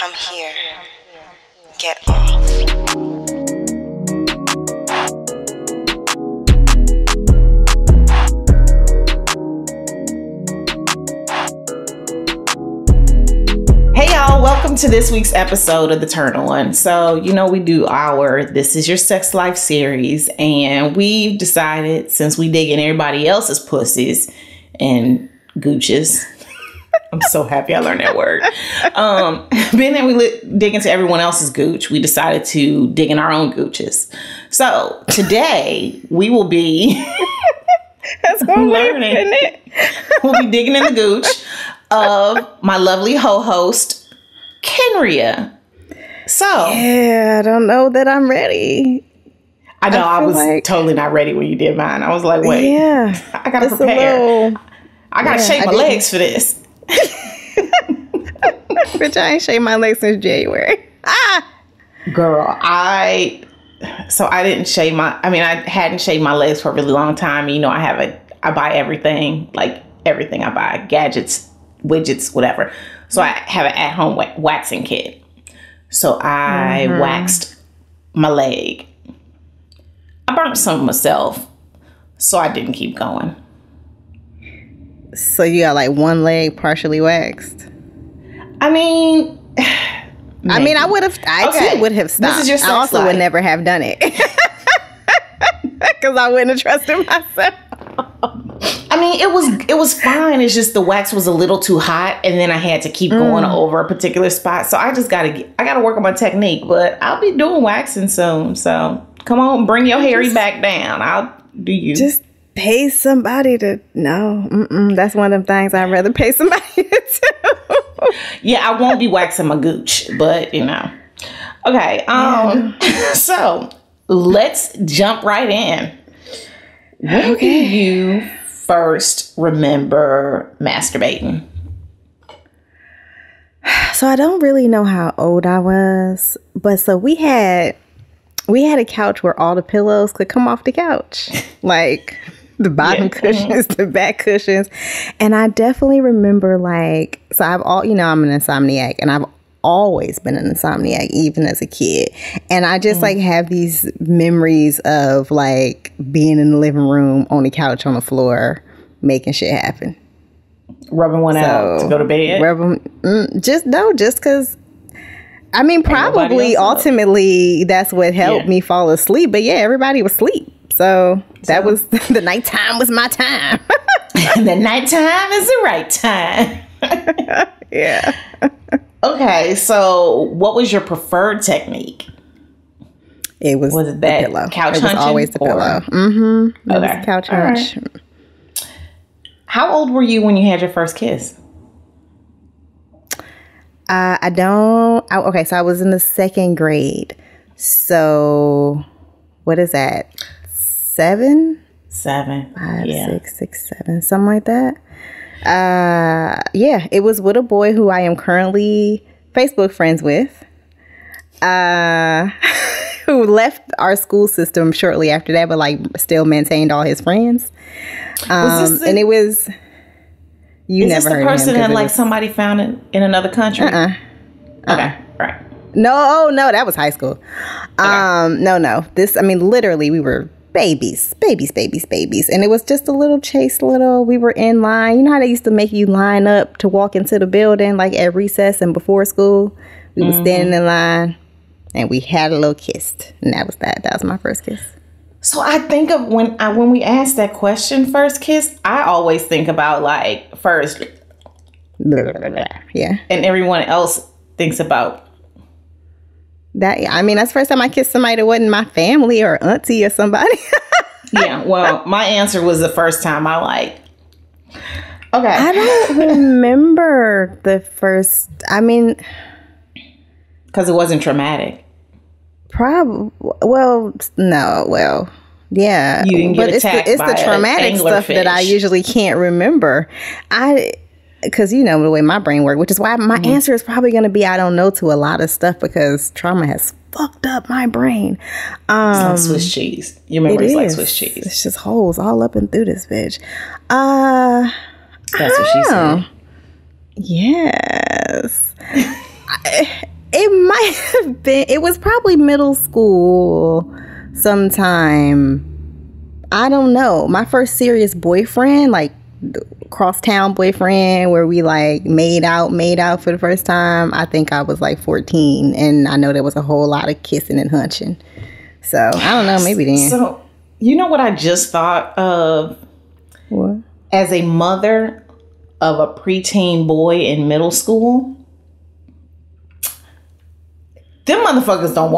Come here. Get off. Hey y'all, welcome to this week's episode of The Turn On. So, we do our This Is Your Sex Life series, and we've decided, since we dig in everybody else's pussies and gooches, I'm so happy I learned that word. Being that we dig into everyone else's gooch, we decided to dig in our own gooches. So today we will be learning. We'll be digging in the gooch of my lovely ho-host, Kenrya. So yeah, I don't know that I'm ready. I know I was totally not ready when you did mine. I was like, wait, yeah, I gotta prepare. I gotta shave my legs for this. Bitch, I ain't shaved my legs since January. Girl, I didn't shave I hadn't shaved my legs for a really long time. I buy everything, like everything I buy, gadgets, widgets, whatever. So I have an at-home waxing kit. So I waxed my leg. I burnt some myself, so I didn't keep going. So you got like one leg partially waxed? I would have. I would have stopped. This is your sex I also life. would never have done it because I wouldn't have trusted myself. It was fine. It's just the wax was a little too hot, and then I had to keep going over a particular spot. So I just gotta work on my technique. But I'll be doing waxing soon. So come on, bring your hairy back down. I'll do you. Just pay somebody to that's one of them things I'd rather pay somebody to do. Yeah, I won't be waxing my gooch, but okay. So let's jump right in. When do you first remember masturbating? So I don't really know how old I was, but so we had a couch where all the pillows could come off the couch, like the bottom cushions, the back cushions. And I definitely remember I'm an insomniac, and I've always been an insomniac, even as a kid. And I just have these memories of being in the living room on the couch on the floor, making shit happen. Rubbing one out to go to bed? Just because probably ultimately that's what helped me fall asleep. But yeah, everybody was asleep. So that was the nighttime was my time. The nighttime is the right time. Yeah. Okay, so what was your preferred technique? It was that the pillow. Couch hunching? It was always the pillow. Mm-hmm. It was couch hunch. Right. How old were you when you had your first kiss? So I was in the second grade. So what is that? 7? 7. 5, 6, 6, 7, something like that. It was with a boy who I am currently Facebook friends with, who left our school system shortly after that, but still maintained all his friends. And it was, you never heard of him. Is this the person that somebody found it in another country? Okay, right. No, that was high school. Okay. No. Literally we were babies. And it was just a little chase, we were in line. You know how they used to make you line up to walk into the building, at recess and before school? We was standing in line and we had a little kiss. And that was that. That was my first kiss. So I think of when we ask that question, first kiss, I always think about first. Yeah. And everyone else thinks about that. That's the first time I kissed somebody that wasn't my family or auntie or somebody. Yeah, well, my answer was the first time I okay. I don't remember the first, because it wasn't traumatic. Yeah. You didn't get attacked it's by the traumatic stuff anglerfish that I usually can't remember. Because the way my brain works, which is why my answer is probably going to be I don't know to a lot of stuff, because trauma has fucked up my brain. It's like Swiss cheese. Your memory's like Swiss cheese. It's just holes all up and through this bitch. That's what she said. Yes. It might have been. It was probably middle school sometime. I don't know. My first serious boyfriend, like crosstown boyfriend, where we like made out for the first time. I think I was like 14, and I know there was a whole lot of kissing and hunching. So I don't know. Maybe then. So you know what I just thought of? What? As a mother of a preteen boy in middle school, them motherfuckers don't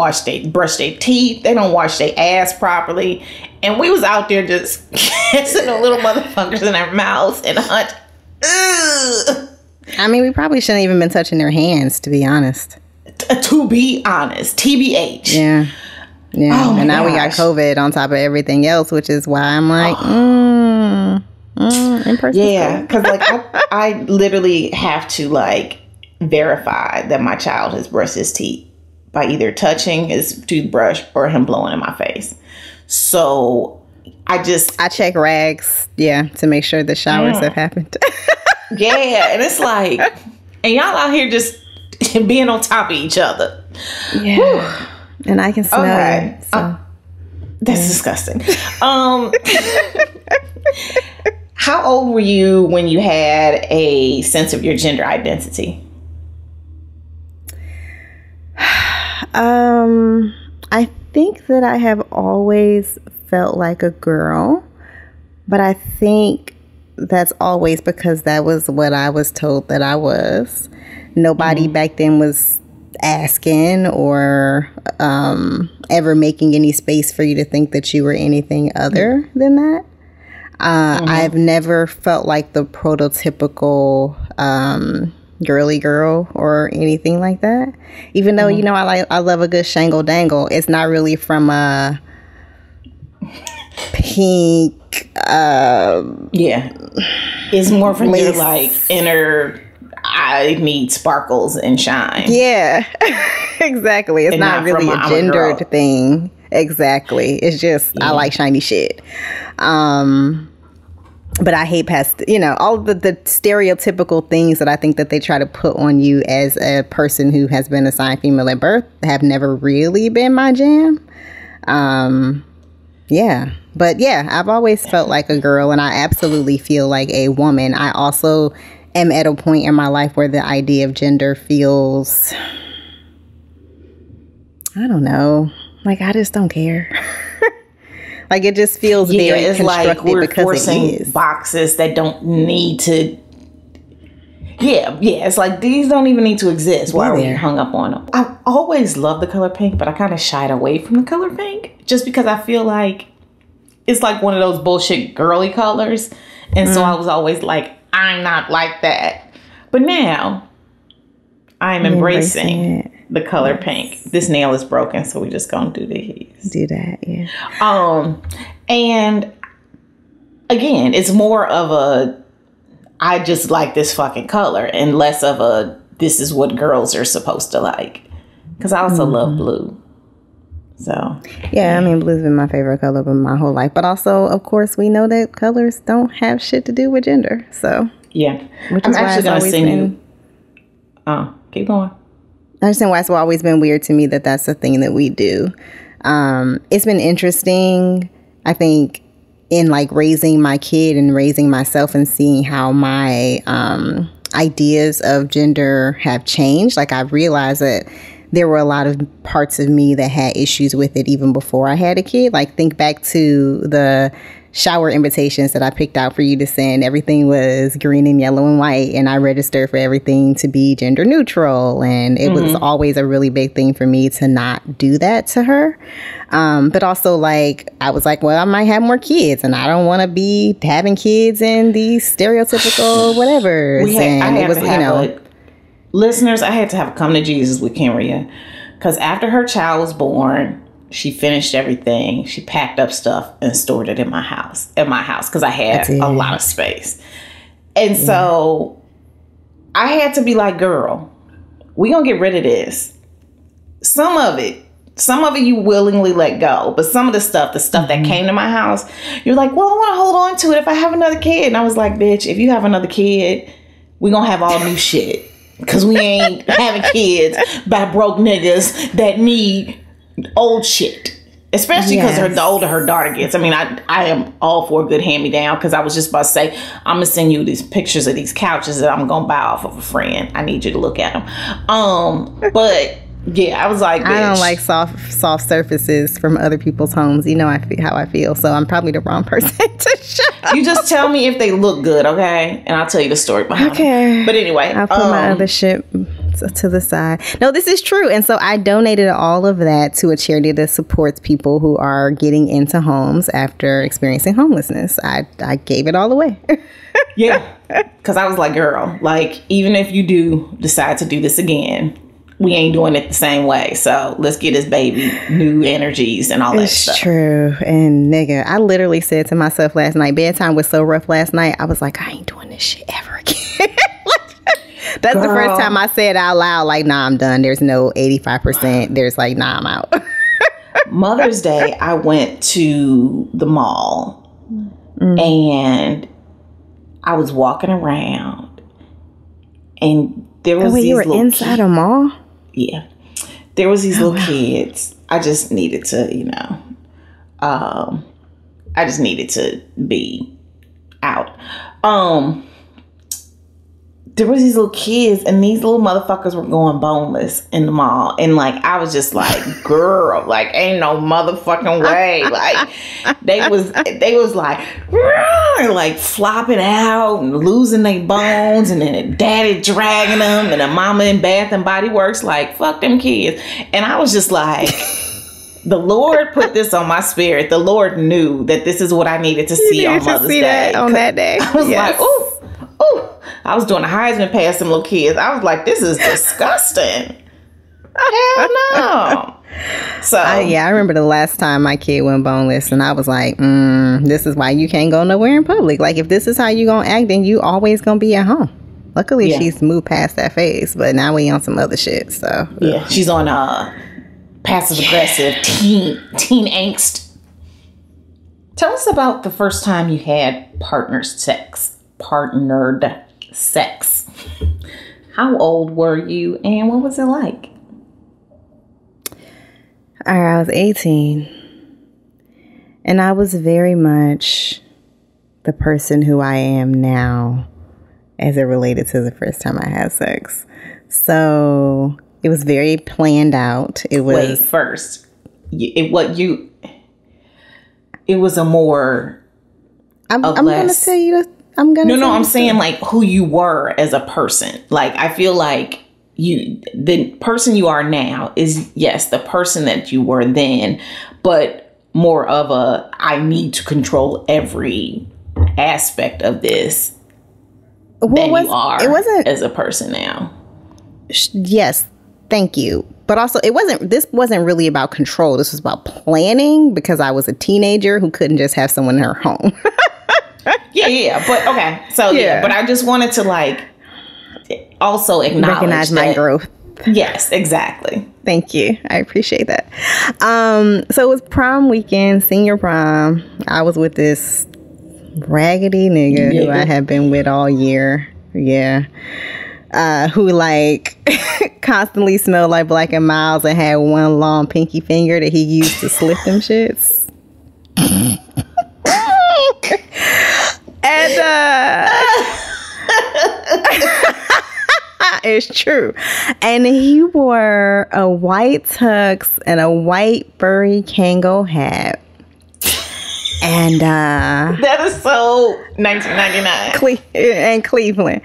brush their teeth. They don't wash their ass properly. And we was out there just kissing the little motherfuckers in their mouths and hunt. Ugh. I mean, we probably shouldn't even been touching their hands, to be honest. To be honest. TBH. Yeah. Yeah. Oh and now gosh. we got COVID on top of everything else, which is why I'm like, in person. Yeah. Because like I literally have to like verify that my child has brushed his teeth by either touching his toothbrush or him blowing in my face. So I check rags, to make sure the showers have happened. Yeah, and it's like, and y'all out here just being on top of each other. Yeah. Whew. And I can smell it. So. That's disgusting. How old were you when you had a sense of your gender identity? I think that I have always felt like a girl, but I think that's always because that was what I was told that I was. Nobody back then was asking or ever making any space for you to think that you were anything other than that. I've never felt like the prototypical girly girl or anything like that. Even though, I love a good shangle dangle. It's not really from a pink. It's more from your like inner. I need sparkles and shine. Yeah, exactly. It's not really a gendered thing. Exactly. It's just I like shiny shit. But I hate past, all the stereotypical things that I think that they try to put on you as a person who has been assigned female at birth have never really been my jam. But I've always felt like a girl, and I absolutely feel like a woman. I also am at a point in my life where the idea of gender feels, I don't know, like I just don't care. Like it just feels very it's constructed like we're because forcing it is. boxes that don't need to. Yeah, it's like these don't even need to exist. Why are we hung up on them? I've always loved the color pink, but I kind of shied away from the color pink just because I feel like it's like one of those bullshit girly colors, and so I was always like, I'm not like that. But now I'm embracing the color pink. This nail is broken, so we just gonna do these. Do that, yeah. And again, it's more of a I just like this fucking color and less of a this is what girls are supposed to like. Because I also love blue. So yeah, I mean blue's been my favorite color for my whole life. But also, of course, we know that colors don't have shit to do with gender. So yeah. Which is I'm actually gonna send you. Oh, keep going. I understand why it's always been weird to me that that's the thing that we do. It's been interesting, I think, in like raising my kid and raising myself and seeing how my ideas of gender have changed. Like I've realized that there were a lot of parts of me that had issues with it even before I had a kid. Like think back to the shower invitations that I picked out for you to send. Everything was green and yellow and white, and I registered for everything to be gender neutral, and it was always a really big thing for me to not do that to her. But also like I was like, well, I might have more kids and I don't want to be having kids in these stereotypical whatever. And it was, listeners, I had to have a come to Jesus with Kenrya, because after her child was born, she finished everything. She packed up stuff and stored it in my house. Because I had a lot of space. And so I had to be like, girl, we gonna get rid of this. Some of it you willingly let go. But some of the stuff that came to my house, you're like, well, I want to hold on to it if I have another kid. And I was like, bitch, if you have another kid, we gonna have all new shit. Because we ain't having kids by broke niggas that need old shit. Especially because the older her daughter gets. I mean, I am all for a good hand-me-down, because I was just about to say, I'm going to send you these pictures of these couches that I'm going to buy off of a friend. I need you to look at them. But, yeah, I was like, bitch. I don't like soft surfaces from other people's homes. You know how I feel. So I'm probably the wrong person to show. You just tell me if they look good, okay? And I'll tell you the story behind them. But anyway. I'll put my other shit to the side. No, this is true. And so I donated all of that to a charity that supports people who are getting into homes after experiencing homelessness. I gave it all away. Yeah. Because I was like, girl, like, even if you do decide to do this again, we ain't doing it the same way. So let's get this baby new energies and all that stuff. It's true. And nigga, I literally said to myself last night, bedtime was so rough last night. I was like, I ain't doing this shit ever again. That's the first time I said out loud, like, nah, I'm done. There's no 85%. There's like, nah, I'm out. Mother's Day, I went to the mall and I was walking around and there was these you were little inside a mall? Yeah. There was these little kids. I just needed to, I just needed to be out. There was these little kids and these little motherfuckers were going boneless in the mall. And like, I was just like, girl, like, ain't no motherfucking way. Like, they was like flopping out and losing their bones, and then daddy dragging them, and a mama in Bath and Body Works, like, fuck them kids. And I was just like, the Lord put this on my spirit. The Lord knew that this is what I needed to see on Mother's Day. On that day. I was like, ooh. I was doing a Heisman pass them little kids. I was like, this is disgusting. Hell no. So I remember the last time my kid went boneless, and I was like, this is why you can't go nowhere in public. Like, if this is how you gonna act, then you always gonna be at home. Luckily, she's moved past that phase, but now we on some other shit. So yeah, she's on passive aggressive teen angst. Tell us about the first time you had partnered sex. How old were you and what was it like? I was 18, and I was very much the person who I am now as it related to the first time I had sex. So it was very planned out. It was... Wait, first. It was a more... I'm going to tell you the... I'm saying like who you were as a person. Like, I feel like the person you are now is, yes, the person that you were then, but more of a, I need to control every aspect of this than you are as a person now. Yes, thank you. But also, this wasn't really about control. This was about planning, because I was a teenager who couldn't just have someone in her home. Yeah. But okay. So yeah, but I just wanted to like also recognize my growth. Yes, exactly. Thank you. I appreciate that. So it was prom weekend, senior prom. I was with this raggedy nigga who I had been with all year. Yeah. Who like constantly smelled like Black and Miles and had one long pinky finger that he used to slip them shits. And it's true. And he wore a white tux and a white furry Kango hat. And that is so 1999. And Cleveland.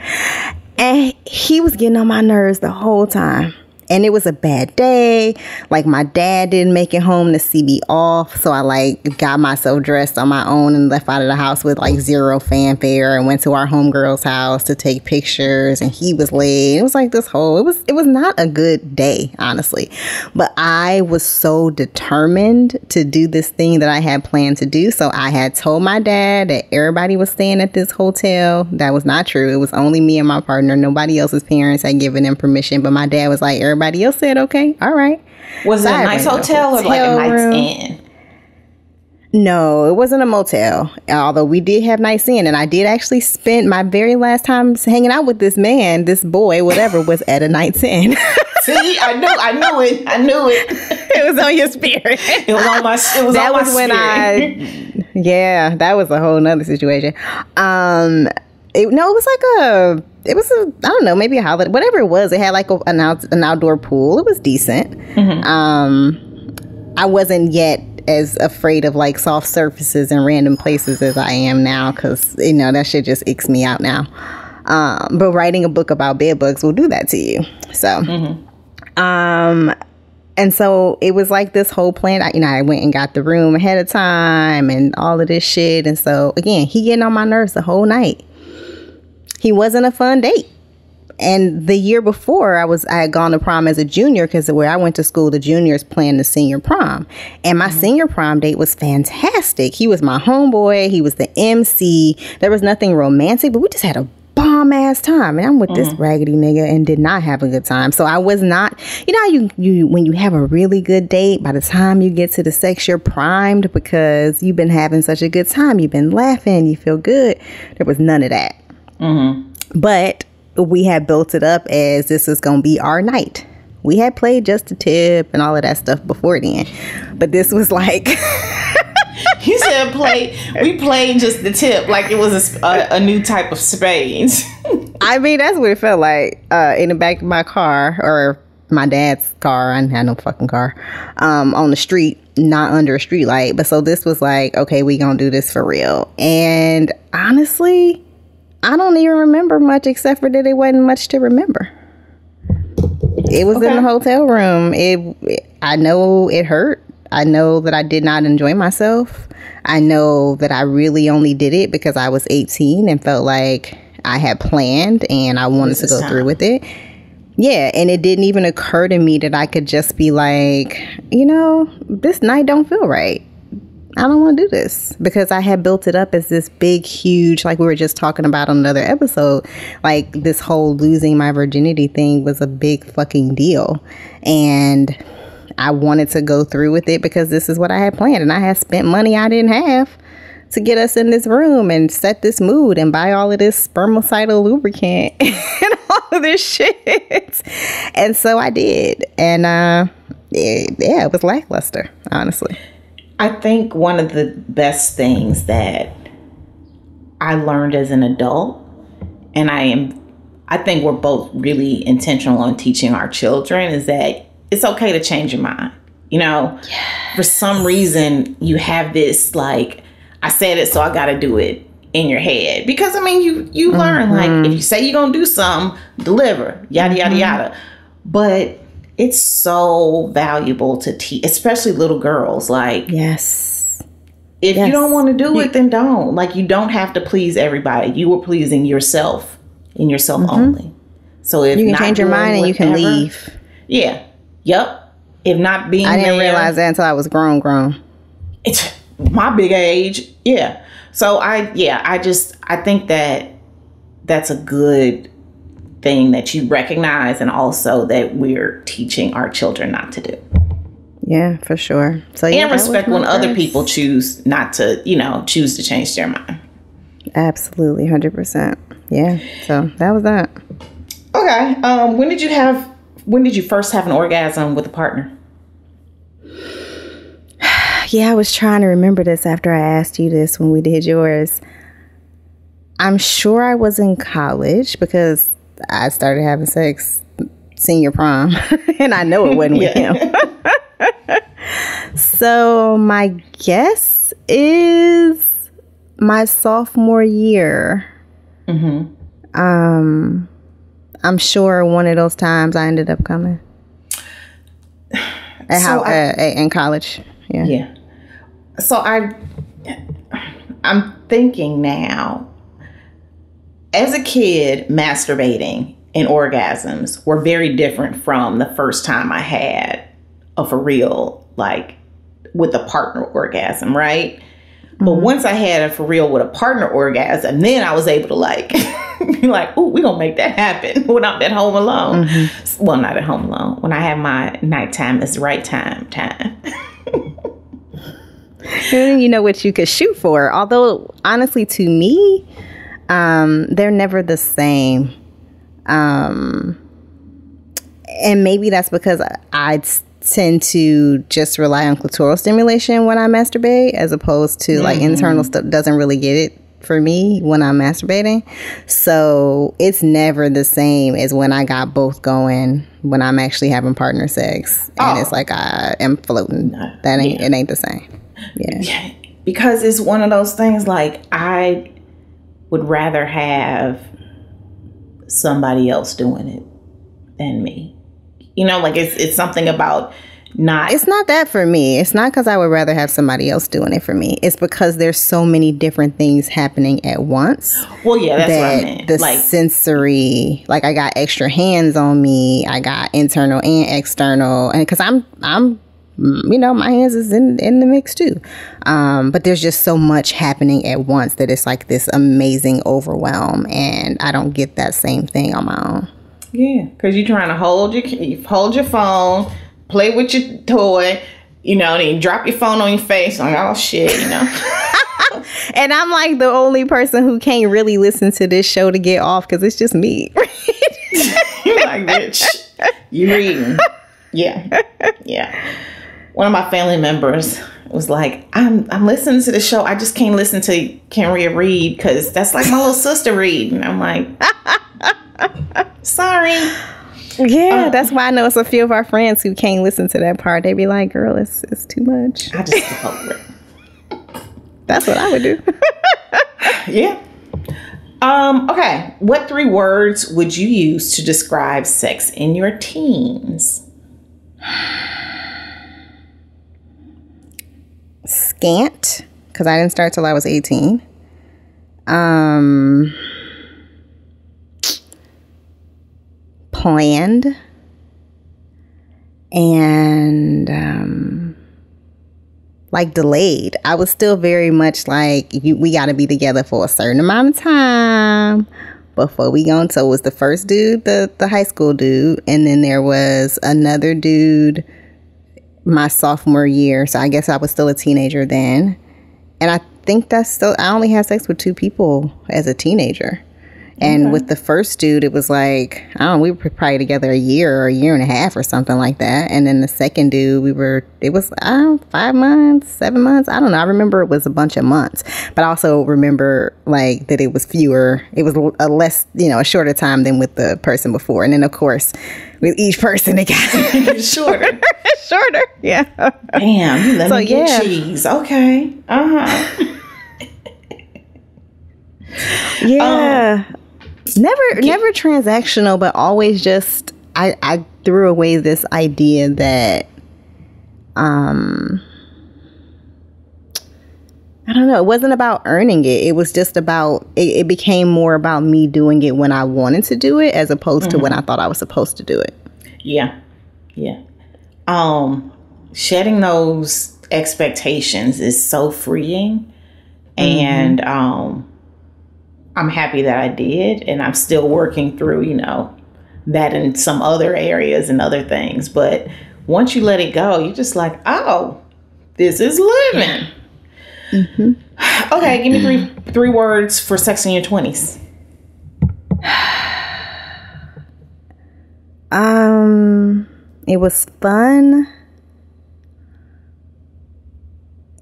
And he was getting on my nerves the whole time. And it was a bad day. Like, my dad didn't make it home to see me off. So I like got myself dressed on my own and left out of the house with like zero fanfare and went to our homegirl's house to take pictures. And he was late. It was like this whole, it was not a good day, honestly. But I was so determined to do this thing that I had planned to do. So I had told my dad that everybody was staying at this hotel. That was not true. It was only me and my partner. Nobody else's parents had given them permission. But my dad was like, everybody else said, okay, all right. Was it a nice hotel or like a Night's Inn? No, it wasn't a motel. Although we did have nights in, and I did actually spend my very last time hanging out with this man, this boy, whatever, was at a night's in. See, I knew it. It was on your spirit. It was on my. It was that on my was when spirit. Yeah, that was a whole nother situation. It was I don't know, maybe a holiday, whatever it was. It had like an outdoor pool. It was decent. I wasn't yet as afraid of like soft surfaces and random places as I am now, because that shit just icks me out now. But writing a book about bed bugs will do that to you. So, and so it was like this whole plan. I went and got the room ahead of time and all of this shit. And so again, he getting on my nerves the whole night. He wasn't a fun date. And the year before, I had gone to prom as a junior, because where I went to school, the juniors planned the senior prom. And my senior prom date was fantastic. He was my homeboy. He was the MC. There was nothing romantic, but we just had a bomb ass time. And I'm with this raggedy nigga and did not have a good time. So I was not, you when you have a really good date, by the time you get to the sex, you're primed because you've been having such a good time. You've been laughing. You feel good. There was none of that. But we had built it up as this was going to be our night. We had played Just a Tip and all of that stuff before then. But this was like... You said we played Just the Tip like it was a new type of spades. I mean, that's what it felt like in the back of my car, or my dad's car. I didn't have no fucking car. On the street, not under a street light. But so this was like, okay, we gonna do this for real. And honestly, I don't even remember much, except for that it wasn't much to remember. It was in the hotel room. I know it hurt. I know that I did not enjoy myself. I know that I really only did it because I was 18 and felt like I had planned and I wanted to go through with it. Yeah, and it didn't even occur to me that I could just be like, this night don't feel right. I don't want to do this, because I had built it up as this big, huge, like we were just talking about on another episode, like this whole losing my virginity thing was a big fucking deal. And I wanted to go through with it because this is what I had planned. And I had spent money I didn't have to get us in this room and set this mood and buy all of this spermicidal lubricant and all of this shit. And so I did. And it was lackluster, honestly. I think one of the best things that I learned as an adult, and I think we're both really intentional on teaching our children, is that it's okay to change your mind. Yes. For some reason you have this, like, I said it, so I got to do it in your head. Because, you learn, like, if you say you're going to do something, deliver, yada, yada, yada. But it's so valuable to teach, especially little girls. Like, yes, if you don't want to do it, then don't. Like, you don't have to please everybody. You were pleasing yourself and yourself only. So if you can change your mind and you can leave. Yeah. Yep. If not being I didn't realize that until I was grown. It's my big age. Yeah. So I think that that's a good thing that you recognize, and also that we're teaching our children not to do. Yeah, for sure. So yeah, and respect when other people choose not to, choose to change their mind. Absolutely, 100%. Yeah. So that was that. Okay. When did you first have an orgasm with a partner? Yeah, I was trying to remember this after I asked you this when we did yours. I'm sure I was in college because I started having sex senior prom, and I know it wasn't with him. So my guess is my sophomore year. I'm sure one of those times I ended up coming. In college. Yeah. Yeah. So I'm thinking now, as a kid, masturbating and orgasms were very different from the first time I had a for real, like, with a partner orgasm, right? But once I had a for real with a partner orgasm, then I was able to, like, be like, ooh, we're going to make that happen when I'm at home alone. Well, not at home alone. When I have my nighttime, it's right time. You know what you could shoot for. Although, honestly, to me, they're never the same. And maybe that's because I tend to just rely on clitoral stimulation when I masturbate, as opposed to like internal stuff doesn't really get it for me when I'm masturbating. So it's never the same as when I got both going when I'm actually having partner sex, and it's like I am floating. It ain't the same. Yeah, because it's one of those things, like I would rather have somebody else doing it than me. You know, like it's something about not. It's not that for me. It's not because I would rather have somebody else doing it for me. It's because there's so many different things happening at once. Well, yeah, that's what I meant. The sensory, like I got extra hands on me. I got internal and external, and because I'm you know, my hands is in the mix too. But there's just so much happening at once that it's like this amazing overwhelm, and I don't get that same thing on my own. Yeah, because you're trying to hold your phone, play with your toy, you know, then you drop your phone on your face, like, oh shit, you know. And I'm like the only person who can't really listen to this show to get off because it's just me. You're like, bitch, you reading. Yeah. One of my family members was like, I'm listening to the show. I just can't listen to Kenrya read because that's like my little sister read. And I'm like, sorry. Yeah, that's why I know it's a few of our friends who can't listen to that part. They be like, girl, it's too much. I just skip over it. That's what I would do. Yeah. Okay. What 3 words would you use to describe sex in your teens? Scant, because I didn't start till I was 18. Planned, and like delayed. I was still very much like, we got to be together for a certain amount of time before we go. So it was the first dude, the high school dude, and then there was another dude my sophomore year. So I guess I was still a teenager then. And I think I only had sex with 2 people as a teenager. And with the first dude, it was like, I don't know, we were probably together a year or a year and a half or something like that. And then the second dude, it was, I don't know, 5 months, 7 months. I don't know. I remember it was a bunch of months. But I also remember like that it was fewer. It was a less, a shorter time than with the person before. And then, of course, with each person, it got shorter. Shorter. Yeah. Damn, you let me get cheese. Okay. Uh-huh. Yeah. Never transactional, but always just I threw away this idea that I don't know, it wasn't about earning it. It was just about it became more about me doing it when I wanted to do it as opposed to when I thought I was supposed to do it. Yeah. Shedding those expectations is so freeing, and I'm happy that I did, and I'm still working through, that in some other areas and other things. But once you let it go, you're just like, oh, this is living. Mm-hmm. Okay, give me three words for sex in your 20s. It was fun.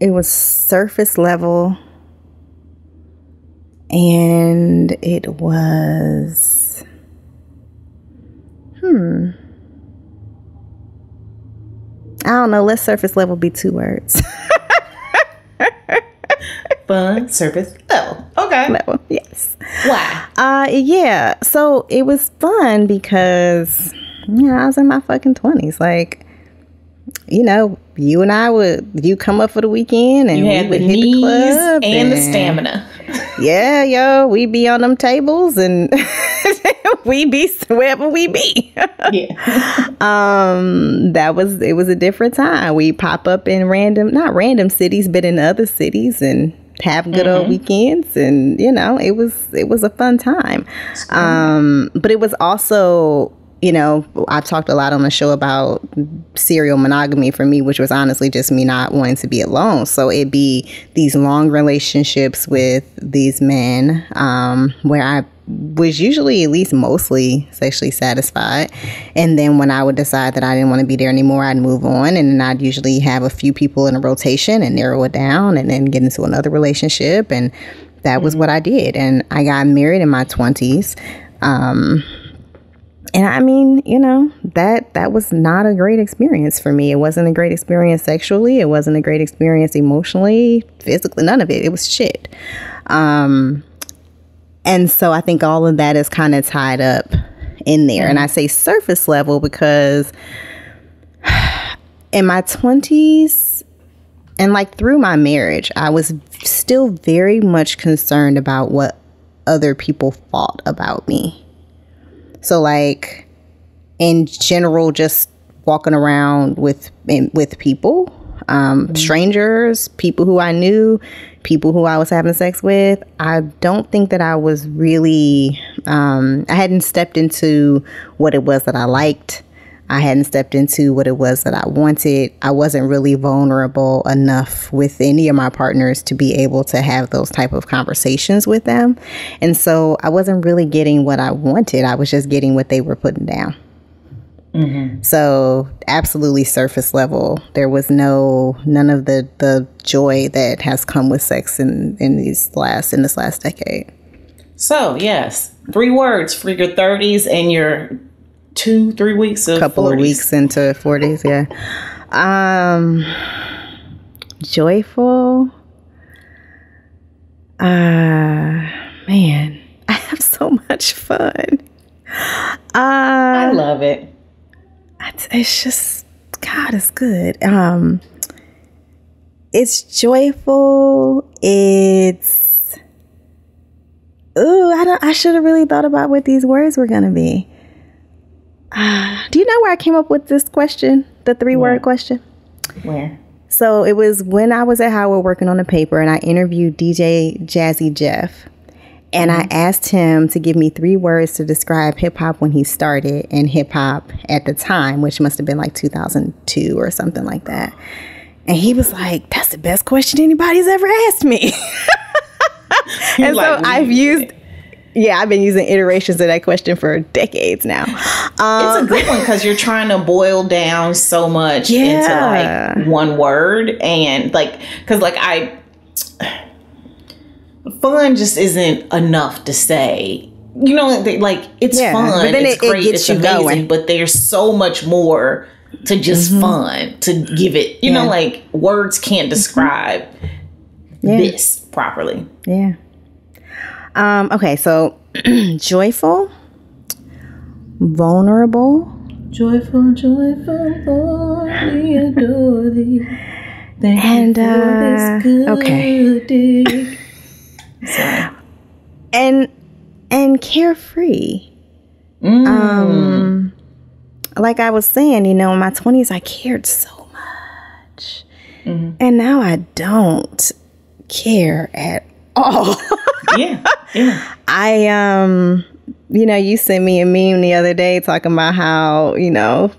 It was surface level. And it was, I don't know. Let surface level be 2 words. Fun, surface level. Okay. Level, yes. Why? Yeah. So it was fun because, I was in my fucking 20s. Like, you and I you come up for the weekend and you had we would the hit the club and the stamina. Yeah, we be on them tables and we be wherever we be. Yeah. It was a different time. We pop up in not random cities, but in other cities and have good old weekends, and it was a fun time. But it was also you know, I've talked a lot on the show about serial monogamy for me, which was honestly just me not wanting to be alone. So it'd be these long relationships with these men where I was usually at least mostly sexually satisfied. And then when I would decide that I didn't want to be there anymore, I'd move on. And then I'd usually have a few people in a rotation and narrow it down and then get into another relationship. And that was what I did. And I got married in my 20s. And I mean, you know, that was not a great experience for me. It wasn't a great experience sexually. It wasn't a great experience emotionally, physically, none of it. It was shit. And so I think all of that is kind of tied up in there. And I say surface level because in my 20s and like through my marriage, I was still very much concerned about what other people thought about me. So like in general, just walking around with people, strangers, people who I knew, people who I was having sex with. I don't think that I was really, I hadn't stepped into what it was that I liked. I hadn't stepped into what it was that I wanted. I wasn't really vulnerable enough with any of my partners to be able to have those type of conversations with them. And so I wasn't really getting what I wanted. I was just getting what they were putting down. Mm-hmm. So absolutely surface level. There was none of the joy that has come with sex in this last decade. So yes, 3 words for your 30s and your 2-3 weeks of couple 40s. Of weeks into 40s, yeah. Joyful. Man, I have so much fun. I love it. It's just, God is good. It's joyful. It's, I should have really thought about what these words were going to be. Do you know where I came up with this question? The 3-word question? Where? So it was when I was at Howard working on the paper and I interviewed DJ Jazzy Jeff. And I asked him to give me 3 words to describe hip hop when he started and hip hop at the time, which must have been like 2002 or something like that. And he was like, that's the best question anybody's ever asked me. And so I've been using iterations of that question for decades now. It's a good one because you're trying to boil down so much into like one word. And like, because like fun just isn't enough to say. You know, like it's fun, but then it's great, it gets it's amazing, going. But there's so much more to just fun to give it. You know, like words can't describe this properly. Yeah. Okay, so joyful, vulnerable. Joyful, Lord, we adore thee. Thank you for this good day. Sorry. And carefree. Like I was saying, you know, in my 20s, I cared so much. And now I don't care at all. Yeah. You know, you sent me a meme the other day talking about how, you know,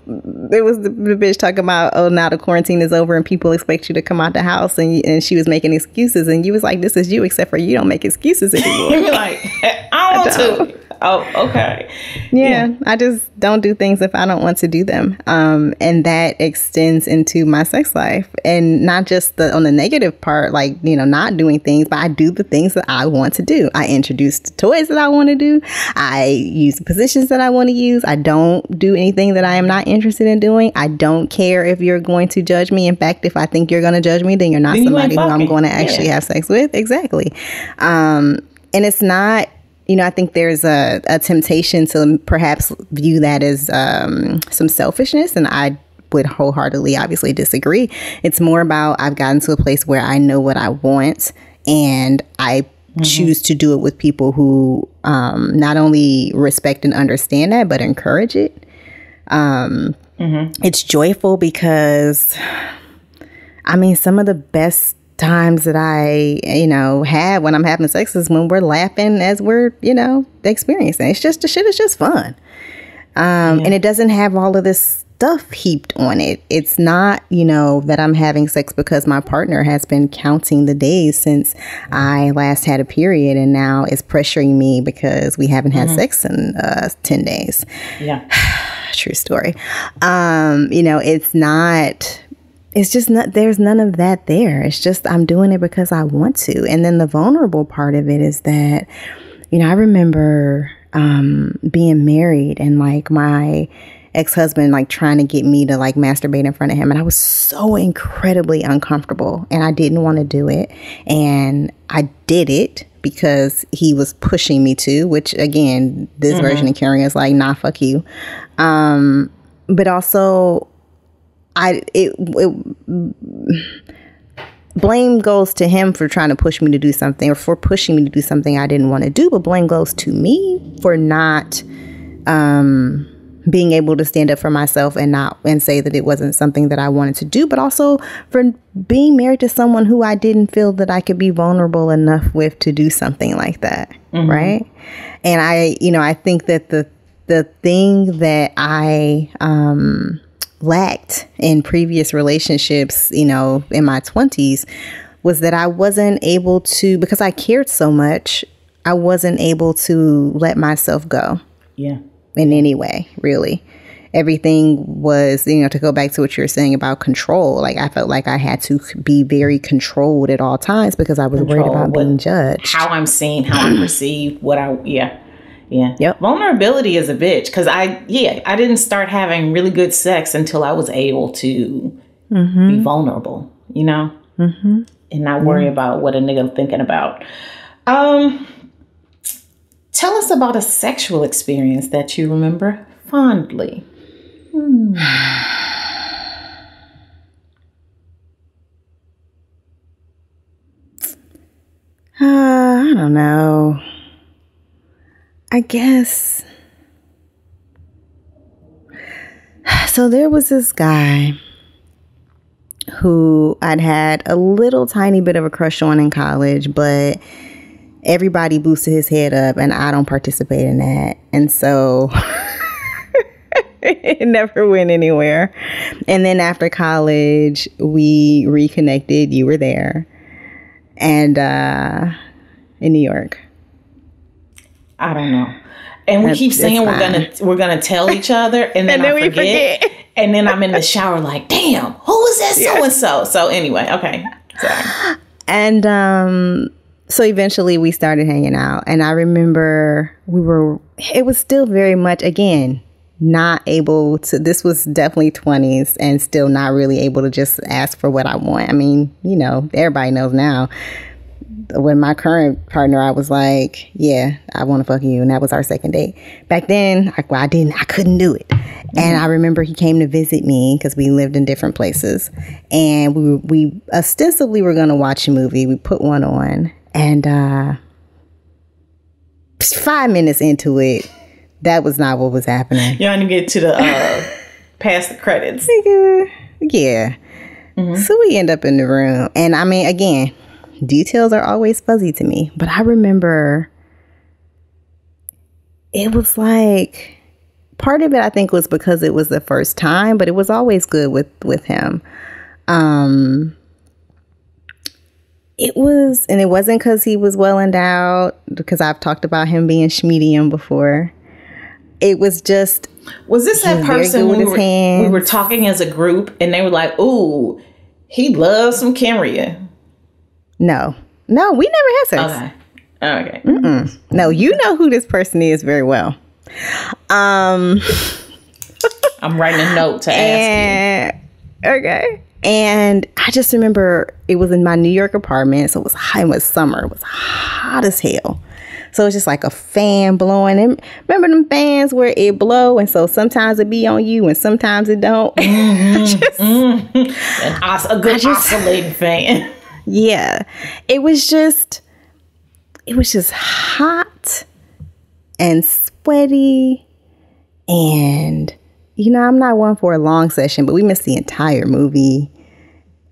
it was the bitch talking about, oh, now the quarantine is over and people expect you to come out the house, and she was making excuses, and you was like, this is you, except for you don't make excuses anymore. You're like, I want to. Oh, okay. Yeah, I just don't do things if I don't want to do them. And that extends into my sex life, and not just on the negative part, like, you know, not doing things, but I do the things that I want to do. I introduce the toys that I want to do. I use the positions that I want to use. I don't do anything that I am not interested in doing. I don't care if you're going to judge me. In fact, if I think you're going to judge me, then you're not somebody who I'm going to actually have sex with. Exactly. And it's not, you know, I think there's a temptation to perhaps view that as some selfishness, and I would wholeheartedly obviously disagree. It's more about I've gotten to a place where I know what I want, and I choose to do it with people who not only respect and understand that, but encourage it. It's joyful because, I mean, some of the best times that I, you know, have when I'm having sex is when we're laughing as we're, you know, experiencing. It's just, the shit is just fun. And it doesn't have all of this stuff heaped on it. It's not, that I'm having sex because my partner has been counting the days since I last had a period and now is pressuring me because we haven't had sex in 10 days. Yeah. True story. It's just not, there's none of that there. It's just, I'm doing it because I want to. And then the vulnerable part of it is that, I remember being married and like my ex-husband like trying to get me to like masturbate in front of him, and I was so incredibly uncomfortable and I didn't want to do it, and I did it because he was pushing me to, which again, this version of Kenrya is like, nah, fuck you. But also blame goes to him for trying to push me to do something, or for pushing me to do something I didn't want to do, but blame goes to me for not being able to stand up for myself and say that it wasn't something that I wanted to do, but also for being married to someone who I didn't feel that I could be vulnerable enough with to do something like that. Right. And I think that the thing that I lacked in previous relationships, in my 20s, was that I wasn't able to, because I cared so much, I wasn't able to let myself go. Yeah. In any way, really. Everything was, to go back to what you were saying about control. Like I felt like I had to be very controlled at all times because I was worried about being judged. How I'm seen, how I'm perceived, Yeah. Yep. Vulnerability is a bitch, because I didn't start having really good sex until I was able to be vulnerable, and not worry about what a nigga thinking about. Tell us about a sexual experience that you remember fondly. I don't know. I guess. So there was this guy who I'd had a little tiny bit of a crush on in college, but everybody boosted his head up and I don't participate in that. And so it never went anywhere. And then after college, we reconnected. You were there. And in New York. I don't know. And we keep saying we're gonna tell each other, and then I forget. And then I'm in the shower like, damn, who was that so and so? So anyway, okay. Sorry. And so eventually we started hanging out, and I remember it was still very much, again, not able to, this was definitely 20s and still not really able to just ask for what I want. I mean, everybody knows now. With my current partner, I was like, yeah, I want to fuck you. And that was our second date. Back then, I couldn't do it. And I remember he came to visit me because we lived in different places. And we ostensibly were going to watch a movie. We put one on. And 5 minutes into it, that was not what was happening. You don't even get to the past the credits. Yeah. So we end up in the room. And I mean, again, details are always fuzzy to me, but I remember it was like, part of it I think was because it was the first time, but it was always good with him. It wasn't because he was well endowed, because I've talked about him being schmedium before. It was just, was this that person we were talking as a group and they were like, ooh, he loves some Kenrya? No, we never had sex. Okay. No, you know who this person is very well. I'm writing a note to ask you. Okay. And I just remember it was in my New York apartment. So it was hot. It was summer. It was hot as hell. So it's just like a fan blowing. And remember them fans where it blow, and so sometimes it be on you and sometimes it don't. A good oscillating fan. Yeah, it was just hot and sweaty, and I'm not one for a long session, but we missed the entire movie,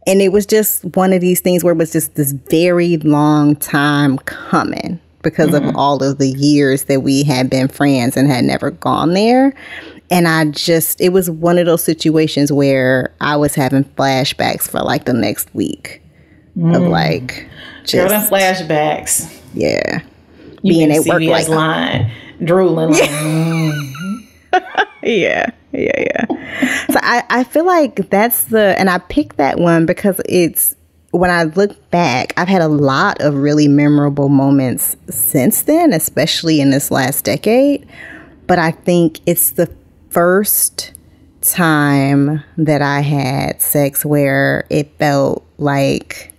and it was just one of these things where it was just this very long time coming, because of all of the years that we had been friends and had never gone there. And it was one of those situations where I was having flashbacks for like the next week of like just flashbacks. Yeah. You being at work like line, drooling. Like, Yeah. So I feel like and I picked that one because when I look back, I've had a lot of really memorable moments since then, especially in this last decade. But I think it's the first time that I had sex where it felt like,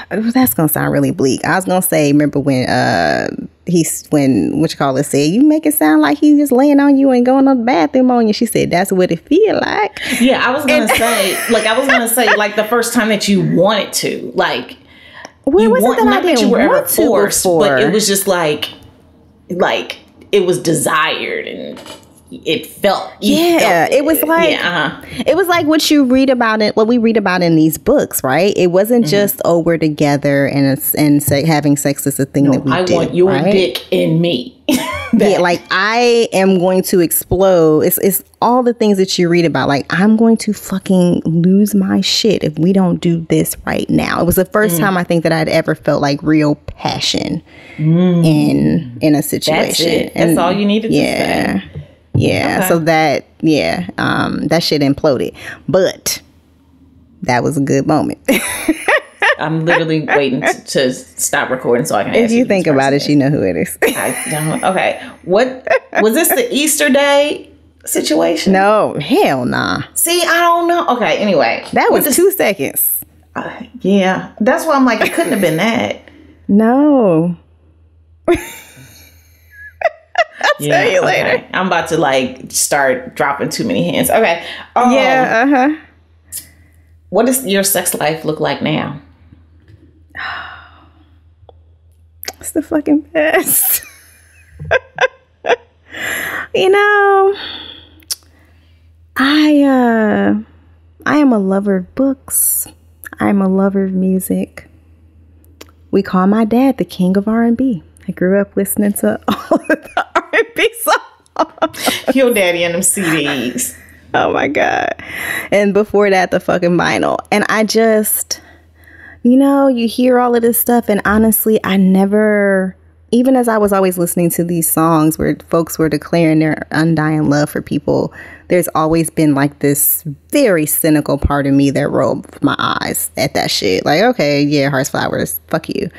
that's gonna sound really bleak. I was gonna say, remember when said, you make it sound like he's just laying on you and going on the bathroom on you. She said, that's what it feel like. Yeah, I was gonna say, like the first time that you wanted to, like, when was it that I didn't want to forced, before? But it was just like it was desired and it felt. It was like it was like what you read about it. What we read about in these books, right? It wasn't just we're together and having sex is a thing that we do. I want your dick in me. Yeah, like I am going to explode. It's all the things that you read about. Like I'm going to fucking lose my shit if we don't do this right now. It was the first time I think that I'd ever felt like real passion in a situation. That's it. That's all you needed to say. Yeah. Okay. So that shit imploded. But that was a good moment. I'm literally waiting to stop recording so I can ask if you think about it, you know who it is. I don't. Okay. What was this, the Easter Day situation? No, hell nah. See, I don't know. Okay, anyway. That was 2 seconds. Yeah. That's why I'm like, it couldn't have been that. No. I'll tell you later. Okay. I'm about to like start dropping too many hints. Okay. What does your sex life look like now? It's the fucking best. You know, I am a lover of books. I'm a lover of music. We call my dad the king of R&B. I grew up listening to all of the R&B songs. Your daddy and them CDs. Oh my God. And before that, the fucking vinyl. And I just, you hear all of this stuff. And honestly, I never, even as I was always listening to these songs where folks were declaring their undying love for people, there's always been like this very cynical part of me that rolled my eyes at that shit. Like, okay, yeah, Hearts Flowers, fuck you.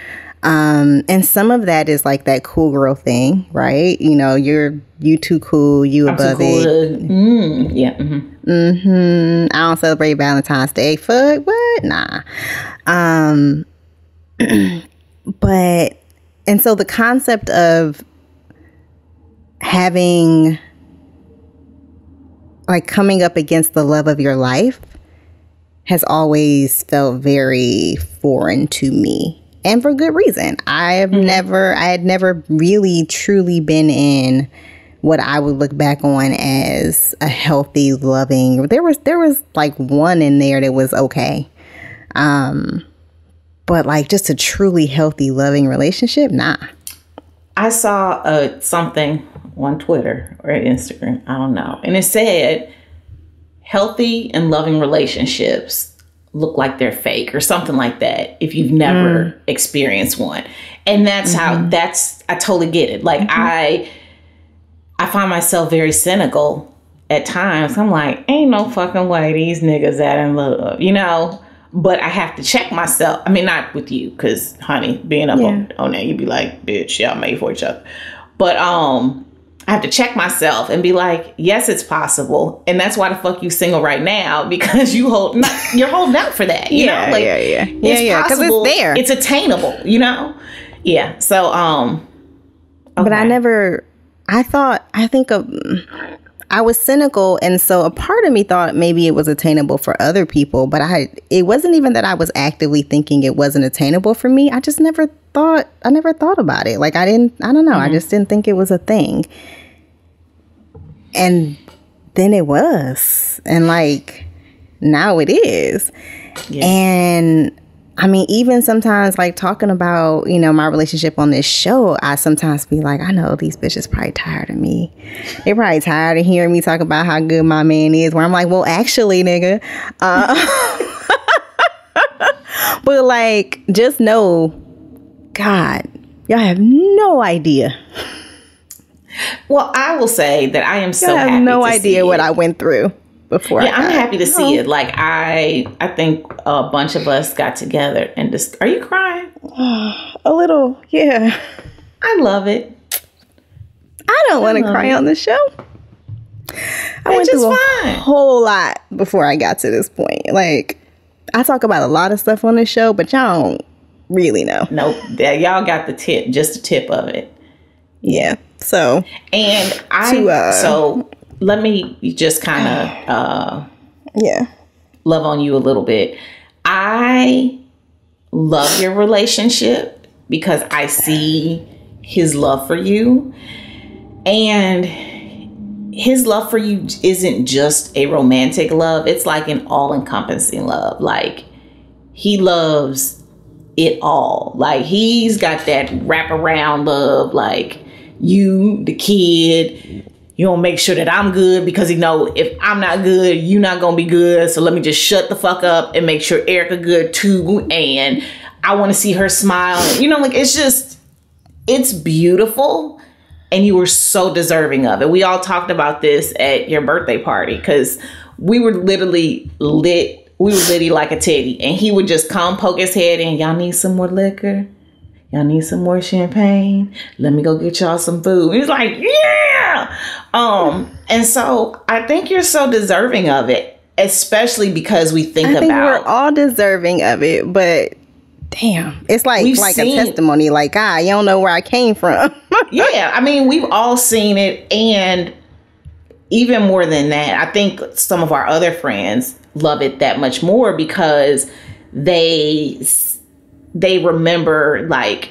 And some of that is like that cool girl thing, right? You too cool, you above it. Yeah. I don't celebrate Valentine's Day. Fuck, what? Nah. But, and so the concept of having, like, coming up against the love of your life has always felt very foreign to me. And for good reason. I had never really truly been in what I would look back on as a healthy, loving. There was like one in there that was okay. But like just a truly healthy, loving relationship, nah. I saw something on Twitter or Instagram, I don't know. And it said healthy and loving relationships look like they're fake or something like that if you've never experienced one. And that's I totally get it. Like I find myself very cynical at times. I'm like, ain't no fucking way these niggas that in love, but I have to check myself. I mean, not with you, because honey, being up on that, you'd be like, bitch, y'all made for each other. But I have to check myself and be like, yes, it's possible. And that's why the fuck you single right now, because you're holding out for that. You know? Like, it's possible. Because it's there. It's attainable, Yeah. So, okay. But I was cynical. And so a part of me thought maybe it was attainable for other people, but it wasn't even that I was actively thinking it wasn't attainable for me. I just never thought about it. Like I don't know. I just didn't think it was a thing. And then it was. And like now it is. Yeah. And I mean, even sometimes like talking about, you know, my relationship on this show, I sometimes be like, I know these bitches probably tired of me. They probably tired of hearing me talk about how good my man is, where I'm like, well, actually, nigga. But like, just know, God, y'all have no idea. Well, I will say that I am so Y'all happy have no to idea see what it. I went through before. Yeah, I'm happy to see it. Like I think a bunch of us got together and just. Are you crying? A little, yeah. I love it. I don't want to cry on the show. I went through a whole lot before I got to this point. Like, I talk about a lot of stuff on this show, but y'all don't really know. Nope. Y'all got the tip, just the tip of it. Yeah. So, and so let me just kind of love on you a little bit. I love your relationship because I see his love for you, and his love for you isn't just a romantic love. It's like an all-encompassing love. Like, he loves it all. Like, he's got that wraparound love. Like, you, the kid, you don't make sure that I'm good because he know if I'm not good, you not gonna be good. So let me just shut the fuck up and make sure Erica good too. And I want to see her smile. You know, like, it's beautiful. And you were so deserving of it. We all talked about this at your birthday party because we were literally lit. We were litty like a titty. And he would just come poke his head in. Y'all need some more liquor? Y'all need some more champagne? Let me go get y'all some food. He's like, yeah. And so I think you're so deserving of it, especially because we think we're all deserving of it, but damn, it's like a testimony. Like, you don't know where I came from. Yeah, I mean, we've all seen it, and even more than that, I think some of our other friends love it that much more because they remember, like,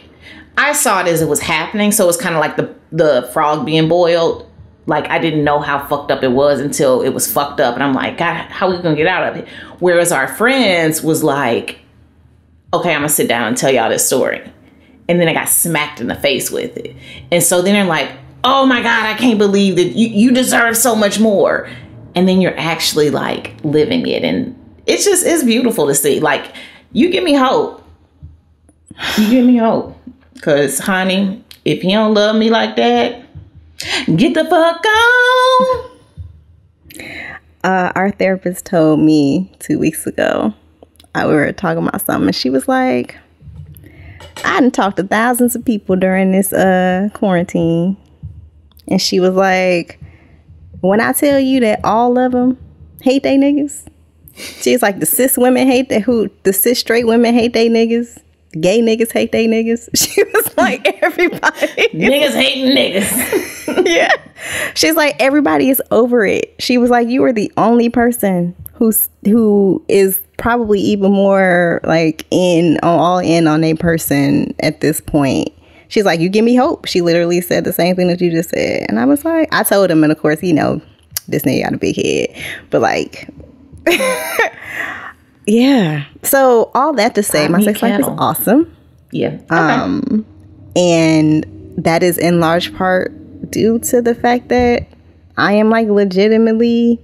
I saw it as it was happening, so it's kind of like the frog being boiled. Like, I didn't know how fucked up it was until it was fucked up, and I'm like, God, how are we gonna get out of it? Whereas our friends was like, okay, I'm gonna sit down and tell y'all this story. And then I got smacked in the face with it. And so then they're like, oh my God, I can't believe that you deserve so much more. And then you're actually like living it. And it's beautiful to see. Like, you give me hope. You give me hope. Because, honey, if you don't love me like that, get the fuck on. Our therapist told me 2 weeks ago, we were talking about something, and she was like, I done talked to thousands of people during this quarantine. And she was like, when I tell you that all of them hate they niggas, she's like, the cis straight women hate they niggas. The gay niggas hate they niggas. She was like, everybody. Niggas hating niggas. Yeah. She's like, everybody is over it. She was like, you are the only person who is probably even more like all in on a person at this point. She's like, you give me hope. She literally said the same thing that you just said. And I was like, I told him, and of course, you know, this nigga got a big head. But like, yeah. So all that to say, my sex life is awesome. Yeah. Okay. And that is in large part due to the fact that I am like legitimately